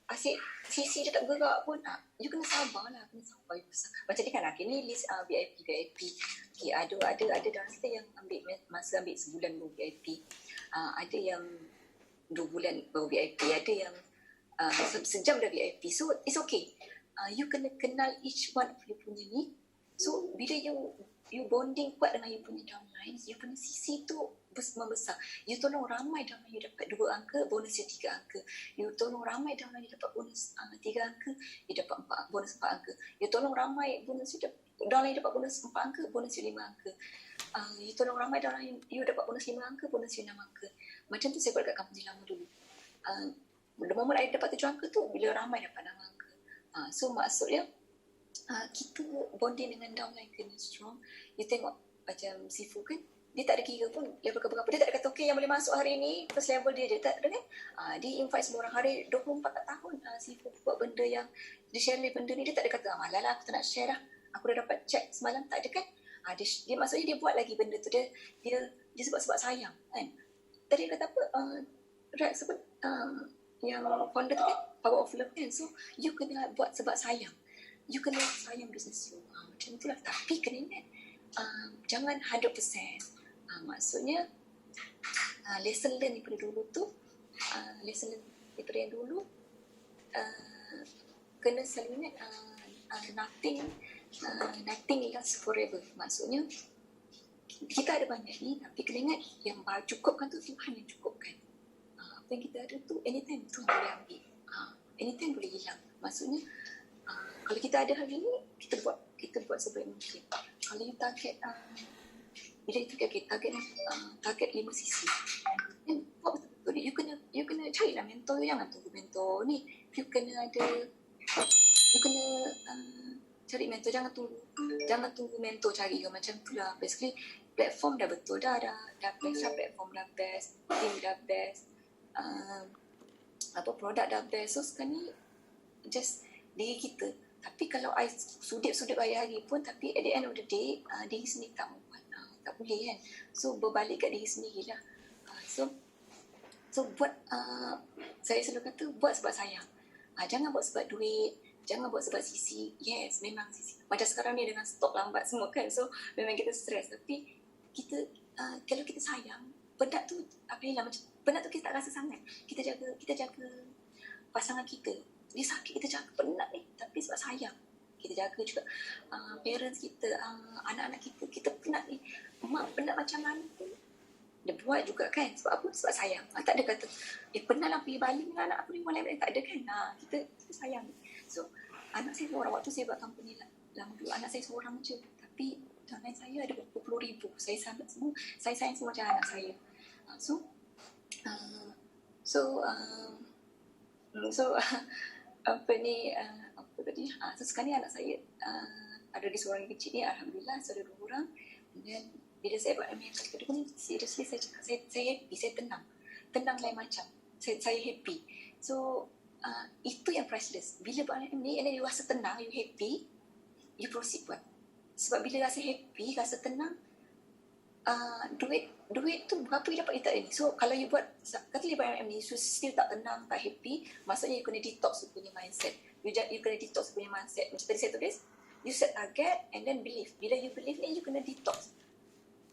asyik sisi dia tak gerak pun. You kena sabar lah, you besar. Macam ni kan, ni list VIP. Okay, ada dalam kita yang ambil masa ambil sebulan baru VIP. Ada yang 2 bulan baru VIP. Ada yang sejam dah VIP. So it's okay. You kena kenal each one of you punya ni. So bila you bonding kuat dengan you punya downline, you punya sisi tu membesar. You tolong ramai downline you dapat 2 angka, bonus you 3 angka. You tolong ramai downline you dapat bonus 3 angka, you dapat bonus 4 angka. You tolong ramai bonus you downline you dapat bonus 4 angka, bonus you 5 angka. You tolong ramai downline you dapat bonus 5 angka, bonus you 6 angka. Macam tu saya buat kat company lama dulu. The moment I dapat 7 angka tu, bila ramai dapat 6 angka. So maksudnya kita bonding dengan downline kena strong. You tengok macam Sifu kan, dia tak ada kira pun level ke berapa. Dia tak ada kata okay yang boleh masuk hari ni first level dia tak ada kan. Dia invite semua orang. Hari 24 tahun Sifu buat benda yang dia share benda ni. Dia tak ada kata malah lah aku tak nak share lah, aku dah dapat check semalam, tak ada kan. Dia maksudnya dia buat lagi benda tu, dia sebab sayang kan. Tadi kata apa, Rex sebut yang founder tu kan power of love kan. So you kena buat sebab sayang. You kena sayang bisnes you. Macam tu lah. Tapi kena ingat jangan 100%. Maksudnya lesson learn daripada dulu tu, lesson learn daripada yang dulu, kena selalu ingat nothing lasts forever. Maksudnya kita ada banyak ni, tapi kena ingat yang cukupkan tu Tuhan yang cukupkan. Apa yang kita ada tu anytime Tuhan boleh ambil, anytime boleh hilang. Maksudnya kalau kita ada hari ni, kita buat sebaik mungkin. Kalau you target bila you target 5 sisi, buat betul-betul. You kena carilah mentor. Jangan tunggu mentor ni. You kena cari mentor. Jangan tunggu mentor cari you. Macam tu lah. Basically platform dah betul dah best lah. Platform dah best, team dah best, produk dah best. So sekarang ni just diri kita. Tapi kalau I sudip hari-hari pun, tapi at the end of the day diri sendiri tak buat, tak boleh kan. So berbalik kat diri sendiri lah. So buat, saya selalu kata buat sebab sayang. Jangan buat sebab duit, jangan buat sebab sisi. Yes, memang sisi. Macam sekarang ni dengan stok lambat semua kan. So memang kita stres. Tapi kita kalau kita sayang, penat tu macam penat tu kita tak rasa sangat. Kita jaga pasangan kita. Dia sakit, kita jaga. Penat ni, tapi sebab sayang. Kita jaga juga parents kita, anak-anak kita penat ni. Mak penat macam mana pun dia buat juga kan. Sebab apa? Sebab sayang. Tak ada kata penat lah pergi Bali dengan anak aku ni mulai tak ada kan. Kita sayang. So anak saya seorang, waktu saya buat company lama dulu, anak saya seorang je. Tapi tangan saya ada berpuluh ribu. Saya sayang semua macam anak saya. Apa tadi? So sekarang ni anak saya ada di seorang yang kecil ni, alhamdulillah. So ada 2 orang. Dan bila saya buat MA kali kedua ni, seriously saya cakap saya happy, saya tenang lain macam. Saya happy. So itu yang priceless. Bila buat MA ni, and then you rasa tenang, you happy, you proceed buat. Sebab bila rasa happy, rasa tenang, duit tu berapa you dapat, you tak ada ni. So kalau you buat, kata you buat MA ni, you still tak tenang, tak happy, maksudnya you kena detox you punya mindset. You kena detox you punya mindset. Macam tadi saya tulis, you set target and then believe. Bila you believe ni, you kena detox.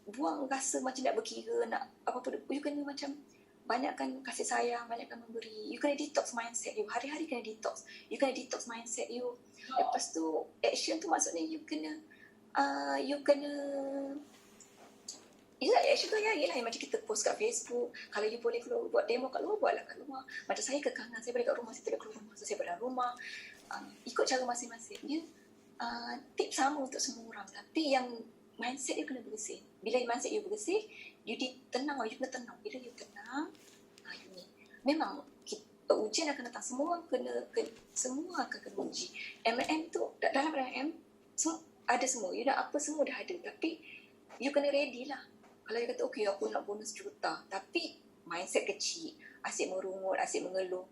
Buang rasa macam nak berkira, nak apa-apa. You kena macam banyakkan kasih sayang, banyakkan memberi. You kena detox mindset you. Hari-hari kena detox. You kena detox mindset you. Lepas tu, action tu maksudnya you kena action tu hari-hari lah. Macam kita post kat Facebook. Kalau you boleh keluar buat demo kat luar, buatlah kat luar. Macam saya kekangan, saya balik kat rumah, saya tak boleh keluar rumah. So saya buat dalam rumah. Ikut cara masing-masing. Dia tips sama untuk semua orang. Tapi yang mindset you kena bersih. Bila mindset you bersih, you tenang. You kena tenang. Bila you tenang, you ni. Memang ujian akan datang. Semua akan kena uji. MM tu, dalam MM, ada semua. You nak apa semua dah ada. Tapi, you kena ready lah. Kalau you kata, okay, aku nak bonus juta. Tapi, mindset kecil. Asyik merungut, asyik mengeluh.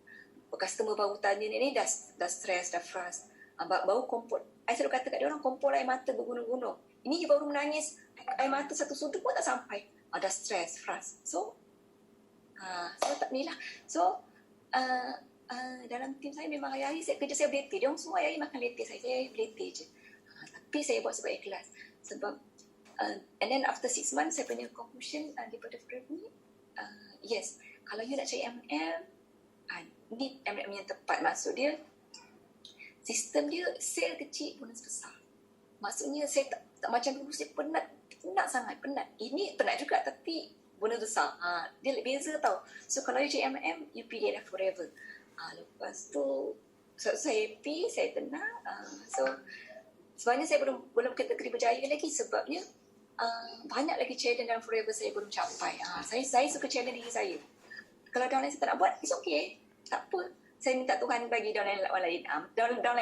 Customer baru tanya ni dah stres, dah frust. Baru kompor. I selalu kata kat dia orang, kompor air mata bergunung-gunung. Ini dia baru menangis, air mata satu sudut pun tak sampai. Dah stres, frust. So tak ni lah. So, dalam tim saya memang hari-hari kerja saya berletih. Dia orang semua hari-hari makan letih saya. Saya berletih je. Tapi saya buat sebab ikhlas. Sebab, and then after 6 months, saya punya conclusion daripada program ni, yes, kalau you nak cari MLM, ni MLM yang tepat. Maksud dia, sistem dia, sale kecil, bonus besar. Maksudnya, saya tak macam dulu, saya penat sangat, penat. Ini penat juga, tapi bonus besar. Dia beza tau. So, kalau you cari MLM, you pilih dah forever. Lepas tu, saya happy, saya tenang. So, sebenarnya saya belum kategori berjaya lagi sebabnya banyak lagi challenge dalam forever saya belum capai. Saya suka challenge diri saya. Kalau downline saya tak nak buat, it's okay. Tak apa. Saya minta Tuhan bagi downline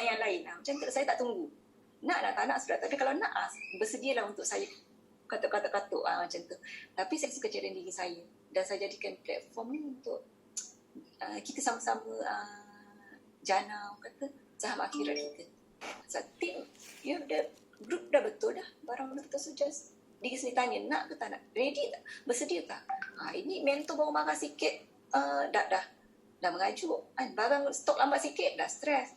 yang lain. Macam tu, saya tak tunggu. Nak tak nak sudah. Tapi kalau nak, bersedialah untuk saya katuk-katuk macam tu. Tapi saya suka challenge diri saya. Dan saya jadikan platform ni untuk kita sama-sama jana, kata, saham akhirat kita. So, tim, group dah betul dah. Barang betul, so just diri sendiri tanya, nak ke tak nak? Ready tak? Bersedia tak? Ini mentor baru marah sikit, dah. dah mengajuk kan, barang stok lambat sikit dah stres.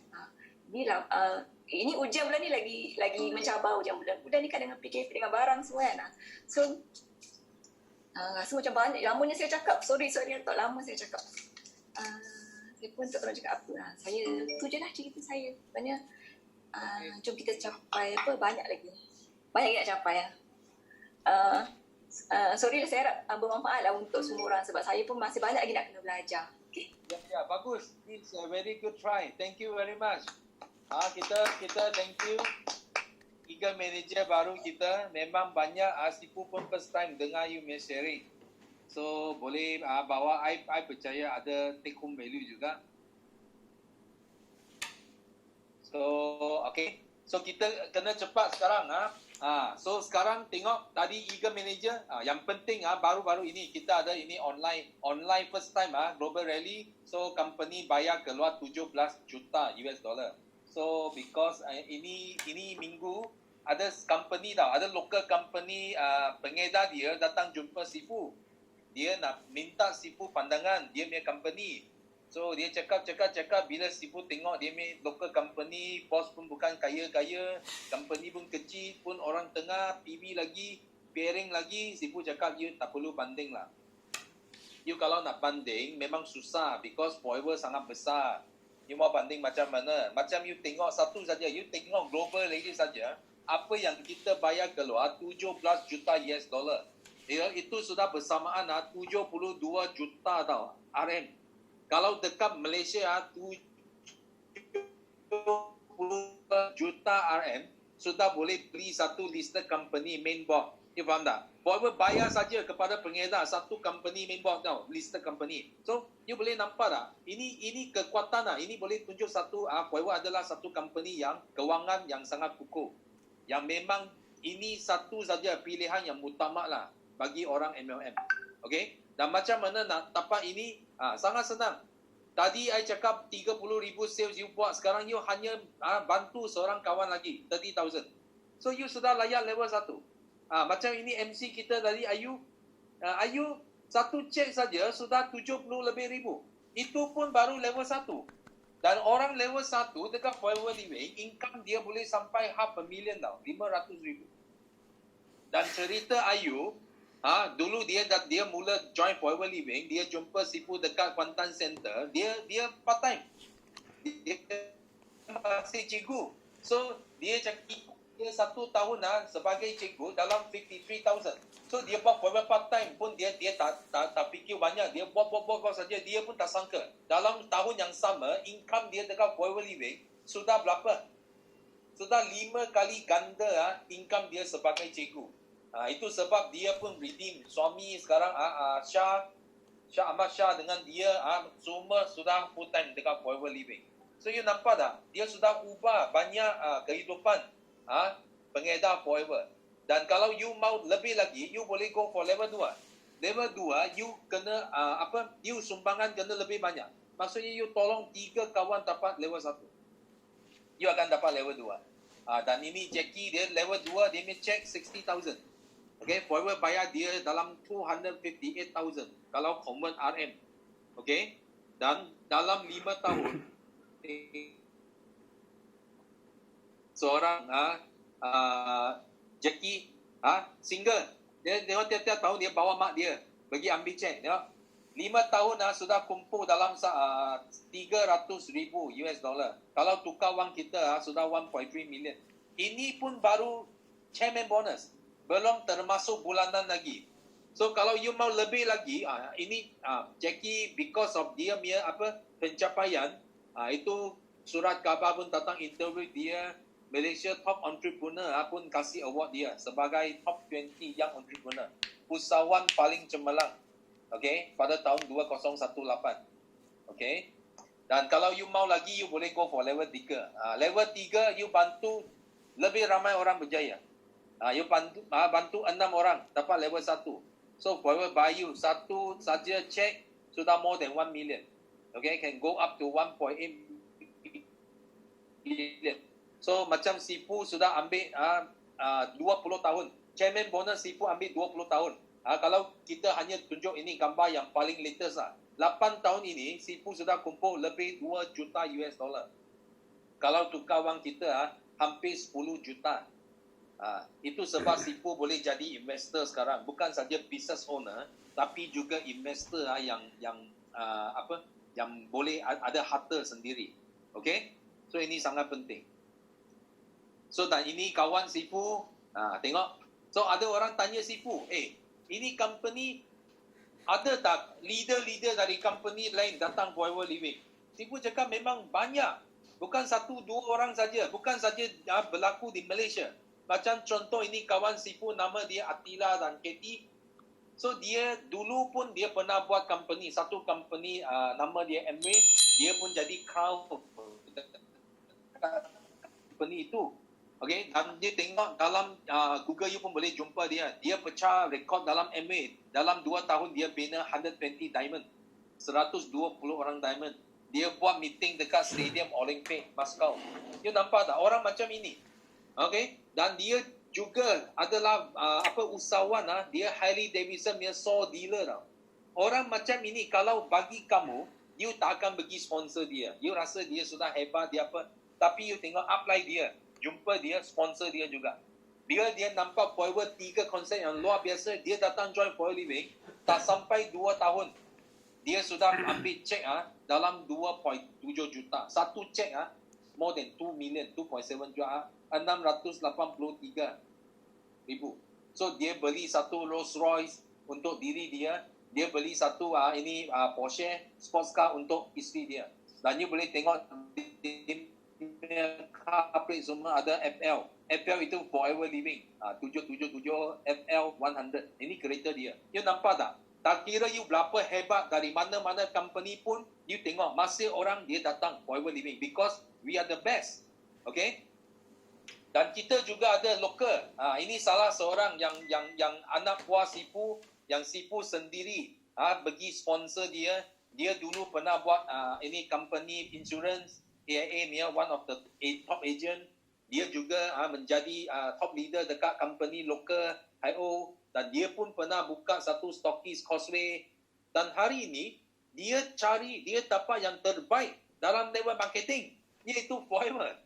Ini ujian bulan ni lagi mencabar ujian bulan ni kan dengan PKP dengan barang semua kan. So rasa macam banyak lamanya saya cakap, sorry Tok, lama saya cakap. Saya pun tak tahu nak cakap apa. Saya tu je lah cerita saya. Sebenarnya jom kita capai banyak lagi nak capai sorry lah, saya harap bermanfaat lah untuk semua orang sebab saya pun masih banyak lagi nak kena belajar. Okay. Ya, bagus. It's a very good try. Thank you very much. Kita thank you. Eagle manager baru kita, memang banyak Sifu pun first time dengar you sharing. So boleh bawa, I percaya ada take home value juga. So okay. So kita kena cepat sekarang so sekarang tengok tadi Eagle manager, yang penting baru-baru ini kita ada ini online first time global rally. So company bayar keluar 17 juta US dollar. So because ini minggu ada company ada local company pengedar dia datang jumpa Sifu. Dia nak minta Sifu pandangan dia punya company. So dia cakap bila Sifu tengok dia punya local company, bos pun bukan kaya-kaya, company pun kecil, pun orang tengah, PV lagi, pairing lagi, Sifu cakap you tak perlu banding lah. You kalau nak banding memang susah because forever sangat besar. You mau banding macam mana? Macam you tengok satu saja, you tengok global lagi saja, apa yang kita bayar keluar 17 juta US dollar. Itu sudah bersamaan 72 juta tau RM. Kalau dekat Malaysia 70 juta RM sudah boleh beli satu listed company main board. You faham tak? Forever bayar saja kepada pengedar satu company main board tau, listed company. So you boleh nampak tak? Ini kekuatan Ini boleh tunjuk satu Forever adalah satu company yang kewangan yang sangat kukuh. Yang memang ini satu saja pilihan yang mutamak lah bagi orang MLM. Okay? Dan macam mana nak dapat ini? Sangat senang. Tadi I cakap 30,000 sales you buat, sekarang you hanya bantu seorang kawan lagi 30,000. So you sudah layak level 1. Macam ini MC kita tadi Ayu satu cek saja sudah 70 lebih ribu. Itu pun baru level 1. Dan orang level 1 dekat Forever Living, income dia boleh sampai $500,000 tau, 500,000. Dan cerita Ayu, dulu dia mula join Forever Living, dia jumpa Sifu dekat Kuantan Center, dia part time. Dia masih cikgu. So dia cakap dia 1 tahun sebagai cikgu dalam 53,000. So dia buat Forever part time pun dia tak fikir banyak, dia buat saja, dia pun tak sangka dalam tahun yang sama income dia dekat Forever Living sudah berapa? Sudah 5 kali ganda income dia sebagai cikgu. Itu sebab dia pun redeem suami sekarang Syah Ahmad Shah dengan dia semua sudah full time dekat Forever Living. So you nampak tak? Dia sudah ubah banyak kehidupan pengedar Forever. Dan kalau you mau lebih lagi, you boleh go for level 2. Level 2 you kena you sumbangan kena lebih banyak. Maksudnya you tolong 3 kawan dapat level 1. You akan dapat level 2. Dan ini Jackie dia level 2, dia punya check 60,000. Okay, Forever bayar dia dalam 258,000 kalau common RM. Okay, dan dalam 5 tahun seorang Jackie single, dia tengok tiap-tiap tahun dia bawa mak dia pergi ambil cek. Tengok 5 tahun sudah kumpul dalam 300,000 US dollar. Kalau tukar wang kita sudah 1.3 million. Ini pun baru chairman bonus, belum termasuk bulanan lagi. So kalau you mau lebih lagi, ini Jackie because of dia punya pencapaian, itu surat khabar pun datang interview dia. Malaysia Top Entrepreneur pun kasih award dia sebagai Top 20 Young Entrepreneur, usahawan paling cemerlang, okay, pada tahun 2018. Okay. Dan kalau you mau lagi, you boleh go for level 3. Level 3 you bantu lebih ramai orang berjaya. You bantu 6 orang dapat level 1. So Forever buy you satu saja check sudah more than 1 million. Okay, can go up to 1.8 million. So macam Sifu sudah ambil 20 tahun. Chairman bonus Sifu ambil 20 tahun. Kalau kita hanya tunjuk ini gambar yang paling latest 8 tahun ini Sifu sudah kumpul lebih 2 juta US dollar. Kalau tukar wang kita hampir 10 juta. Itu sebab Sifu boleh jadi investor sekarang, bukan saja business owner tapi juga investor yang boleh ada harta sendiri. Okay? So ini sangat penting. So dan ini kawan Sifu, tengok. So ada orang tanya Sifu, ini company ada tak leader-leader dari company lain datang Forever Living? Sifu cakap memang banyak. Bukan 1-2 orang saja, bukan saja berlaku di Malaysia. Macam contoh ini kawan Sifu nama dia Attila dan Katie. So dia dulu pun dia pernah buat company, satu company nama dia Amway, dia pun jadi crown company itu. Okay, dan dia tengok dalam Google you pun boleh jumpa dia. Dia pecah rekod dalam Amway. Dalam 2 tahun dia bina 120 diamond. 120 orang diamond. Dia buat meeting dekat Stadium Olympic Moscow. You nampak tak orang macam ini? Okay, dan dia juga adalah usahawan, dia Harley Davidson punya saw dealer tau. Orang macam ini kalau bagi kamu, you tak akan pergi sponsor dia. You rasa dia sudah hebat, dia apa. Tapi you tengok apply dia. Jumpa dia, sponsor dia juga. Bila dia nampak Forever 3 konsep yang luar biasa, dia datang join Forever Living, tak sampai 2 tahun. Dia sudah ambil cek dalam 2.7 juta. Satu cek more than 2 million, 2.7 juta, 683,000. So dia beli satu Rolls Royce untuk diri dia. Dia beli satu Porsche sports car untuk isteri dia. Dan you boleh tengok car plate semua ada FL. FL itu Forever Living. 777 FL 100. Ini kereta dia. You nampak tak? Tak kira you berapa hebat dari mana-mana company pun, you tengok masih orang dia datang Forever Living because we are the best. Okay? Dan kita juga ada lokal. Ini salah seorang yang anak buah Sifu, yang Sifu sendiri bagi sponsor dia. Dia dulu pernah buat ini company insurance AIA punya one of the top agent. Dia juga menjadi top leader dekat company lokal IO, dan dia pun pernah buka satu stokis Causeway. Dan hari ini dia dapat yang terbaik dalam network marketing, iaitu Forever.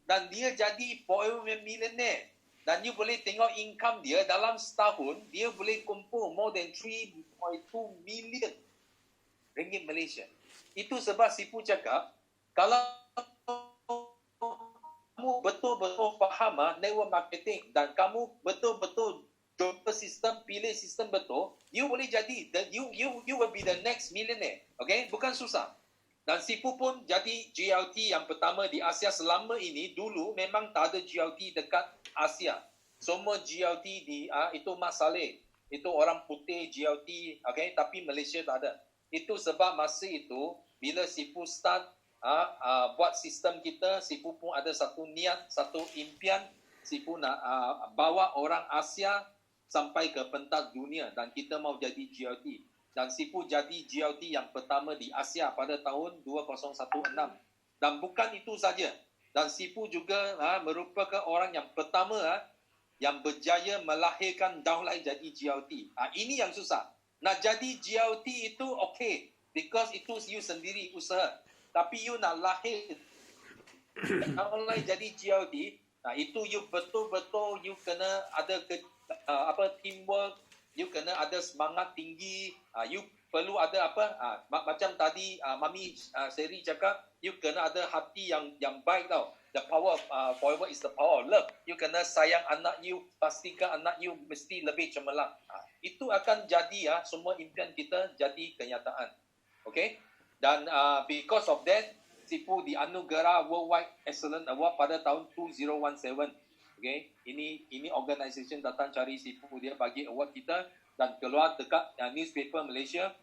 Dan dia jadi Forever millionaire. Dan you boleh tengok income dia dalam setahun, dia boleh kumpul more than 3.2 million ringgit Malaysia. Itu sebab Sifu cakap, kalau kamu betul-betul faham network marketing dan kamu betul-betul jumpa sistem, pilih sistem betul, you boleh jadi, you will be the next millionaire. Okay? Bukan susah. Dan Sifu pun jadi GLT yang pertama di Asia selama ini. Dulu memang tak ada GLT dekat Asia. Semua GLT itu Mat Saleh. Itu orang putih GLT, okay? Tapi Malaysia tak ada. Itu sebab masa itu, bila Sifu start buat sistem kita, Sifu pun ada satu niat, satu impian. Sifu nak bawa orang Asia sampai ke pentas dunia dan kita mau jadi GLT. Dan Sifu jadi GLT yang pertama di Asia pada tahun 2016. Dan bukan itu saja. Dan Sifu juga merupakan orang yang pertama yang berjaya melahirkan downline jadi GLT. Ini yang susah. Nak jadi GLT itu okay, because itu you sendiri usaha. Tapi you nak lahir downline jadi GLT, itu you betul-betul you kena ada teamwork, you kena ada semangat tinggi, you perlu ada macam tadi Mami Seri cakap, you kena ada hati yang baik tau. The power of Forever is the power of love. You kena sayang anak you, pastikan anak you mesti lebih cemerlang. Itu akan jadi semua impian kita jadi kenyataan. Okay? Dan because of that, Sifu dianugerah Worldwide Excellence Award pada tahun 2017. Okay? Ini organisation datang cari Sifu, dia bagi award kita dan keluar dekat newspaper Malaysia.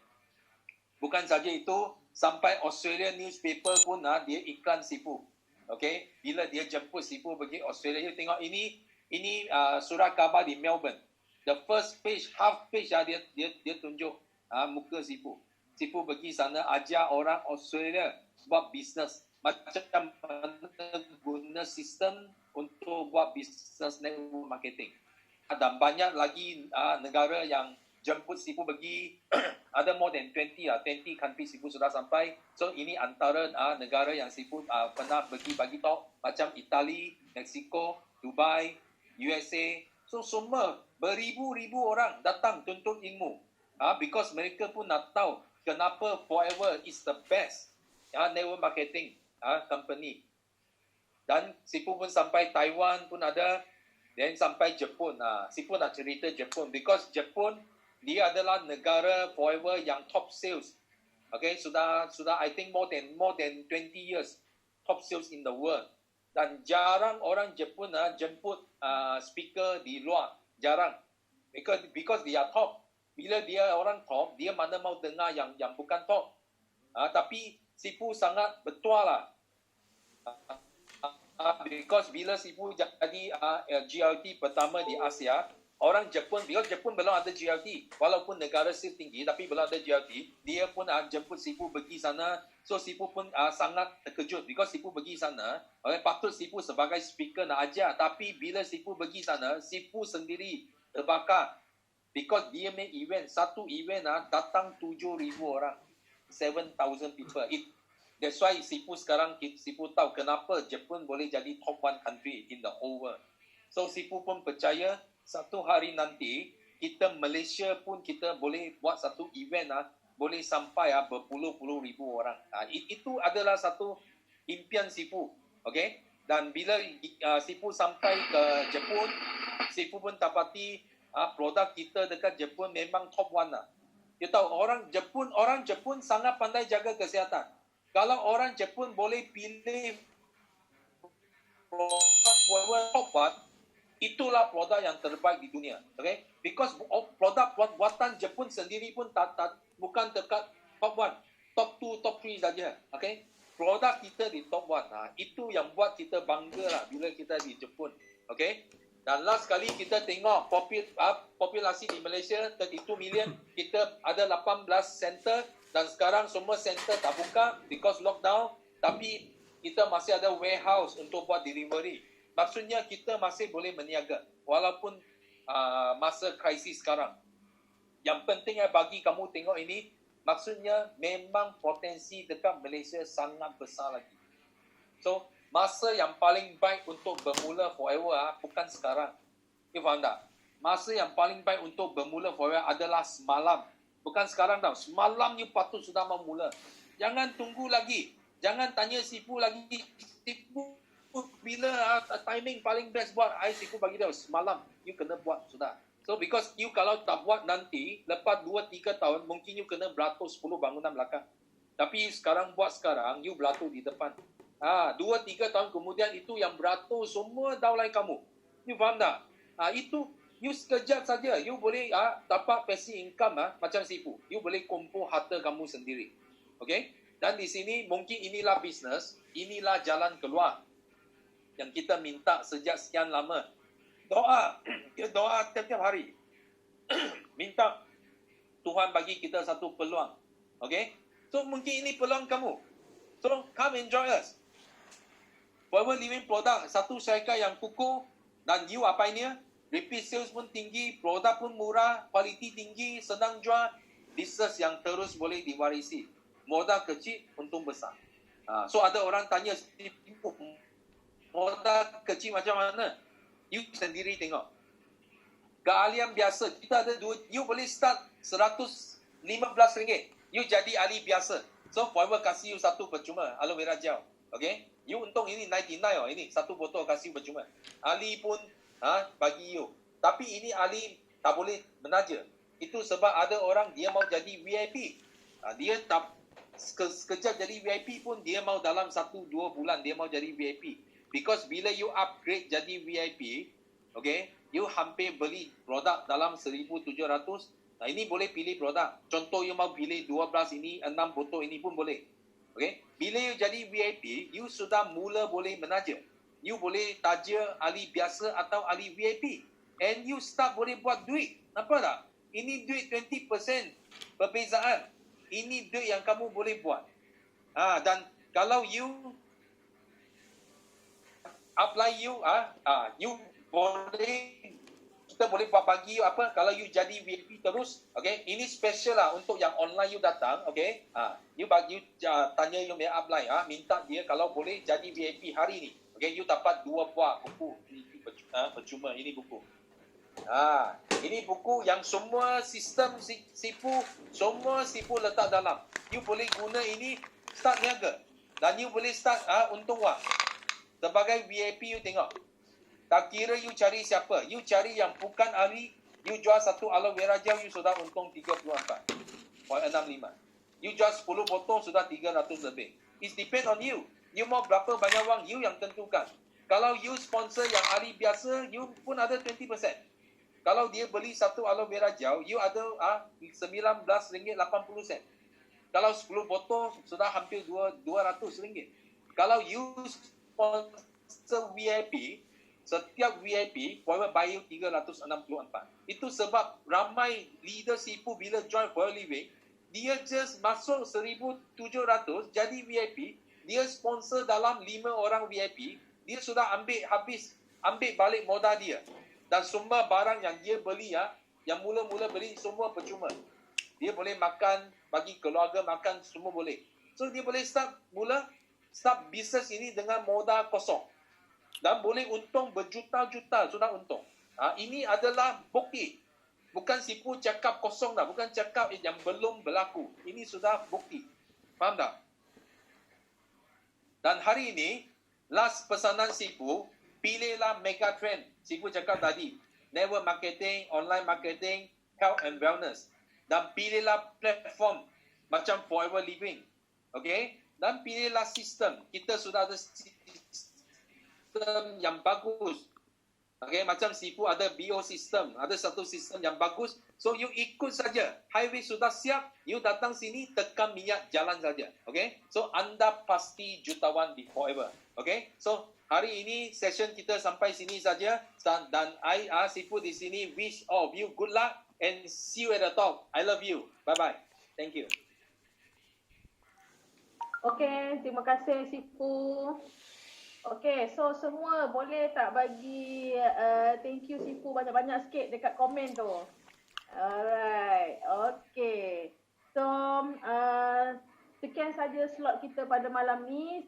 Bukan saja itu, sampai Australia newspaper pun dia iklan Sifu. Okay? Bila dia jemput Sifu pergi Australia, you tengok ini surat khabar di Melbourne. The first page, half page dia tunjuk muka Sifu. Sifu pergi sana ajar orang Australia buat bisnes, macam mana guna sistem untuk buat bisnes network marketing. Dan banyak lagi negara yang jemput Sifu pergi ada more than 20 countries Sifu sudah sampai. So ini antara negara yang Sifu pernah pergi bagi tahu, macam Itali, Mexico, Dubai, USA. So semua beribu-ribu orang datang tuntut ilmu. Because mereka pun nak tahu kenapa Forever is the best network marketing company. Dan Sifu pun sampai Taiwan pun ada, dan sampai Jepun. Sifu nak cerita Jepun because Jepun dia adalah negara Forever yang top sales. Okay, sudah I think more than 20 years top sales in the world. Dan jarang orang Jepun jemput speaker di luar, jarang. Because dia top. Bila dia orang top, dia mana mau dengar yang bukan top. Tapi Sifu sangat betul lah. Because bila Sifu jadi GLT pertama di Asia, orang Jepun, because Jepun belum ada GLT, walaupun negara sales tinggi tapi belum ada GLT, dia pun jemput Sifu pergi sana. So Sifu pun sangat terkejut because Sifu pergi sana. Patut Sifu sebagai speaker nak ajar, tapi bila Sifu pergi sana, Sifu sendiri terbakar because dia main event, satu event datang 7,000 orang, 7,000 people. That's why Sifu sekarang, Sifu tahu kenapa Jepun boleh jadi top 1 country in the whole world. So Sifu pun percaya satu hari nanti kita Malaysia pun kita boleh buat satu event boleh sampai berpuluh-puluh ribu orang. Itu adalah satu impian Sifu. Okay? Dan bila Sifu sampai ke Jepun, Sifu pun dapati produk kita dekat Jepun memang top 1 lah. You tahu orang Jepun sangat pandai jaga kesihatan. Kalau orang Jepun boleh pilih produk top 1, itulah produk yang terbaik di dunia. Okay? Because produk buatan Jepun sendiri pun bukan dekat top 1, top 2, top 3 saja. Okay? Produk kita di top 1. Itu yang buat kita bangga lah bila kita di Jepun. Okay? Dan last kali kita tengok populasi di Malaysia 32 million, kita ada 18 center dan sekarang semua center tak buka because lockdown, tapi kita masih ada warehouse untuk buat delivery. Maksudnya kita masih boleh meniaga walaupun masa krisis sekarang. Yang penting bagi kamu tengok ini, maksudnya memang potensi dekat Malaysia sangat besar lagi. So, masa yang paling baik untuk bermula Forever bukan sekarang. You faham tak? Masa yang paling baik untuk bermula Forever adalah semalam. Bukan sekarang tau. Semalam you patut sudah mau mula. Jangan tunggu lagi. Jangan tanya Sifu lagi. Sifu bila timing paling best buat. Sifu bagi dia semalam. You kena buat sudah. So because you kalau tak buat nanti, lepas 2-3 tahun, mungkin you kena beratur 10 bangunan belakang. Tapi sekarang buat sekarang, you beratur di depan. 2-3 tahun kemudian itu yang beratur semua downline kamu. You faham tak? Itu you sekejap saja, you boleh dapat passive income macam Sifu. You boleh kumpul harta kamu sendiri. Okay? Dan di sini mungkin inilah bisnes, inilah jalan keluar yang kita minta sejak sekian lama. Doa, kita doa tiap-tiap hari. Minta Tuhan bagi kita satu peluang. Okay? So mungkin ini peluang kamu. So come enjoy us. Forever Living produk, satu syarikat yang kukuh dan you apa ini? Repeat sales pun tinggi, produk pun murah, kualiti tinggi, senang jual, bisnes yang terus boleh diwarisi. Modal kecil, untung besar. So ada orang tanya, modal kecil macam mana? You sendiri tengok. Keahlian biasa, kita ada you boleh start RM115. You jadi ahli biasa. So Forever kasih you satu percuma, aloe vera gel. Okay? You untung ini 99 ini satu botol kasih percuma. Ahli pun bagi you. Tapi ini ahli tak boleh menaja. Itu sebab ada orang dia mau jadi VIP. Dia tak sekejap jadi VIP pun dia mau dalam 1-2 bulan dia mau jadi VIP. Because bila you upgrade jadi VIP, okay, you hampir beli produk dalam 1,700. Ini boleh pilih produk. Contoh you mau pilih 12 ini, 6 botol ini pun boleh. Okay? Bila you jadi VIP, you sudah mula boleh menaja. You boleh taja ahli biasa atau ahli VIP. And you start boleh buat duit. Nampak tak? Ini duit 20% perbezaan. Ini duit yang kamu boleh buat. Dan kalau you apply you boleh kita boleh buat bagi you apa, kalau you jadi VIP terus, okay, ini special lah untuk yang online you datang, okay, you bagi, tanya you punya upline, minta dia kalau boleh jadi VIP hari ni, okay, you dapat 2 buah buku, ini percuma, ini buku. Ini buku yang semua sistem sipu, semua sipu letak dalam. You boleh guna ini, start niaga. Dan you boleh start untung wah. Sebagai VIP you tengok. Tak kira you cari siapa. You cari yang bukan ahli, you jual satu aloe vera gel, you sudah untung 34.65. You jual 10 botol, sudah 300 lebih. It depend on you. You mau berapa banyak wang, you yang tentukan. Kalau you sponsor yang ahli biasa, you pun ada 20%. Kalau dia beli satu aloe vera gel, you ada RM19.80. Kalau 10 botol, sudah hampir RM200. Kalau you sponsor VIP, setiap VIP bayar $364. Itu sebab ramai leader sipu bila join for a living, dia just masuk 1,700 jadi VIP, dia sponsor dalam 5 orang VIP, dia sudah ambil balik modal dia. Dan semua barang yang dia beli yang mula-mula beli semua percuma. Dia boleh makan, bagi keluarga makan, semua boleh. So dia boleh start bisnes ini dengan modal kosong. Dan boleh untung berjuta-juta, sudah untung. Ini adalah bukti. Bukan sipu cakap kosong dah, bukan cakap yang belum berlaku. Ini sudah bukti. Faham tak? Dan hari ini, last pesanan sipu, pilihlah mega trend. Sipu cakap tadi, network marketing, online marketing, health and wellness. Dan pilihlah platform macam Forever Living. Okay? Dan pilihlah sistem. Kita sudah ada sistem yang bagus. Okay? Macam sipu ada BO sistem. Ada satu sistem yang bagus. So, you ikut saja. Highway sudah siap. You datang sini, tekan minyak, jalan saja. Okay? So, anda pasti jutawan di Forever. Okay? So, hari ini session kita sampai sini saja, dan I sipu di sini wish all of you good luck and see you at the top. I love you. Bye bye. Thank you. Okay, terima kasih Sipu. Okay, so semua boleh tak bagi thank you Sipu banyak-banyak sikit dekat komen tu. Alright, okay. So sekian saja slot kita pada malam ni.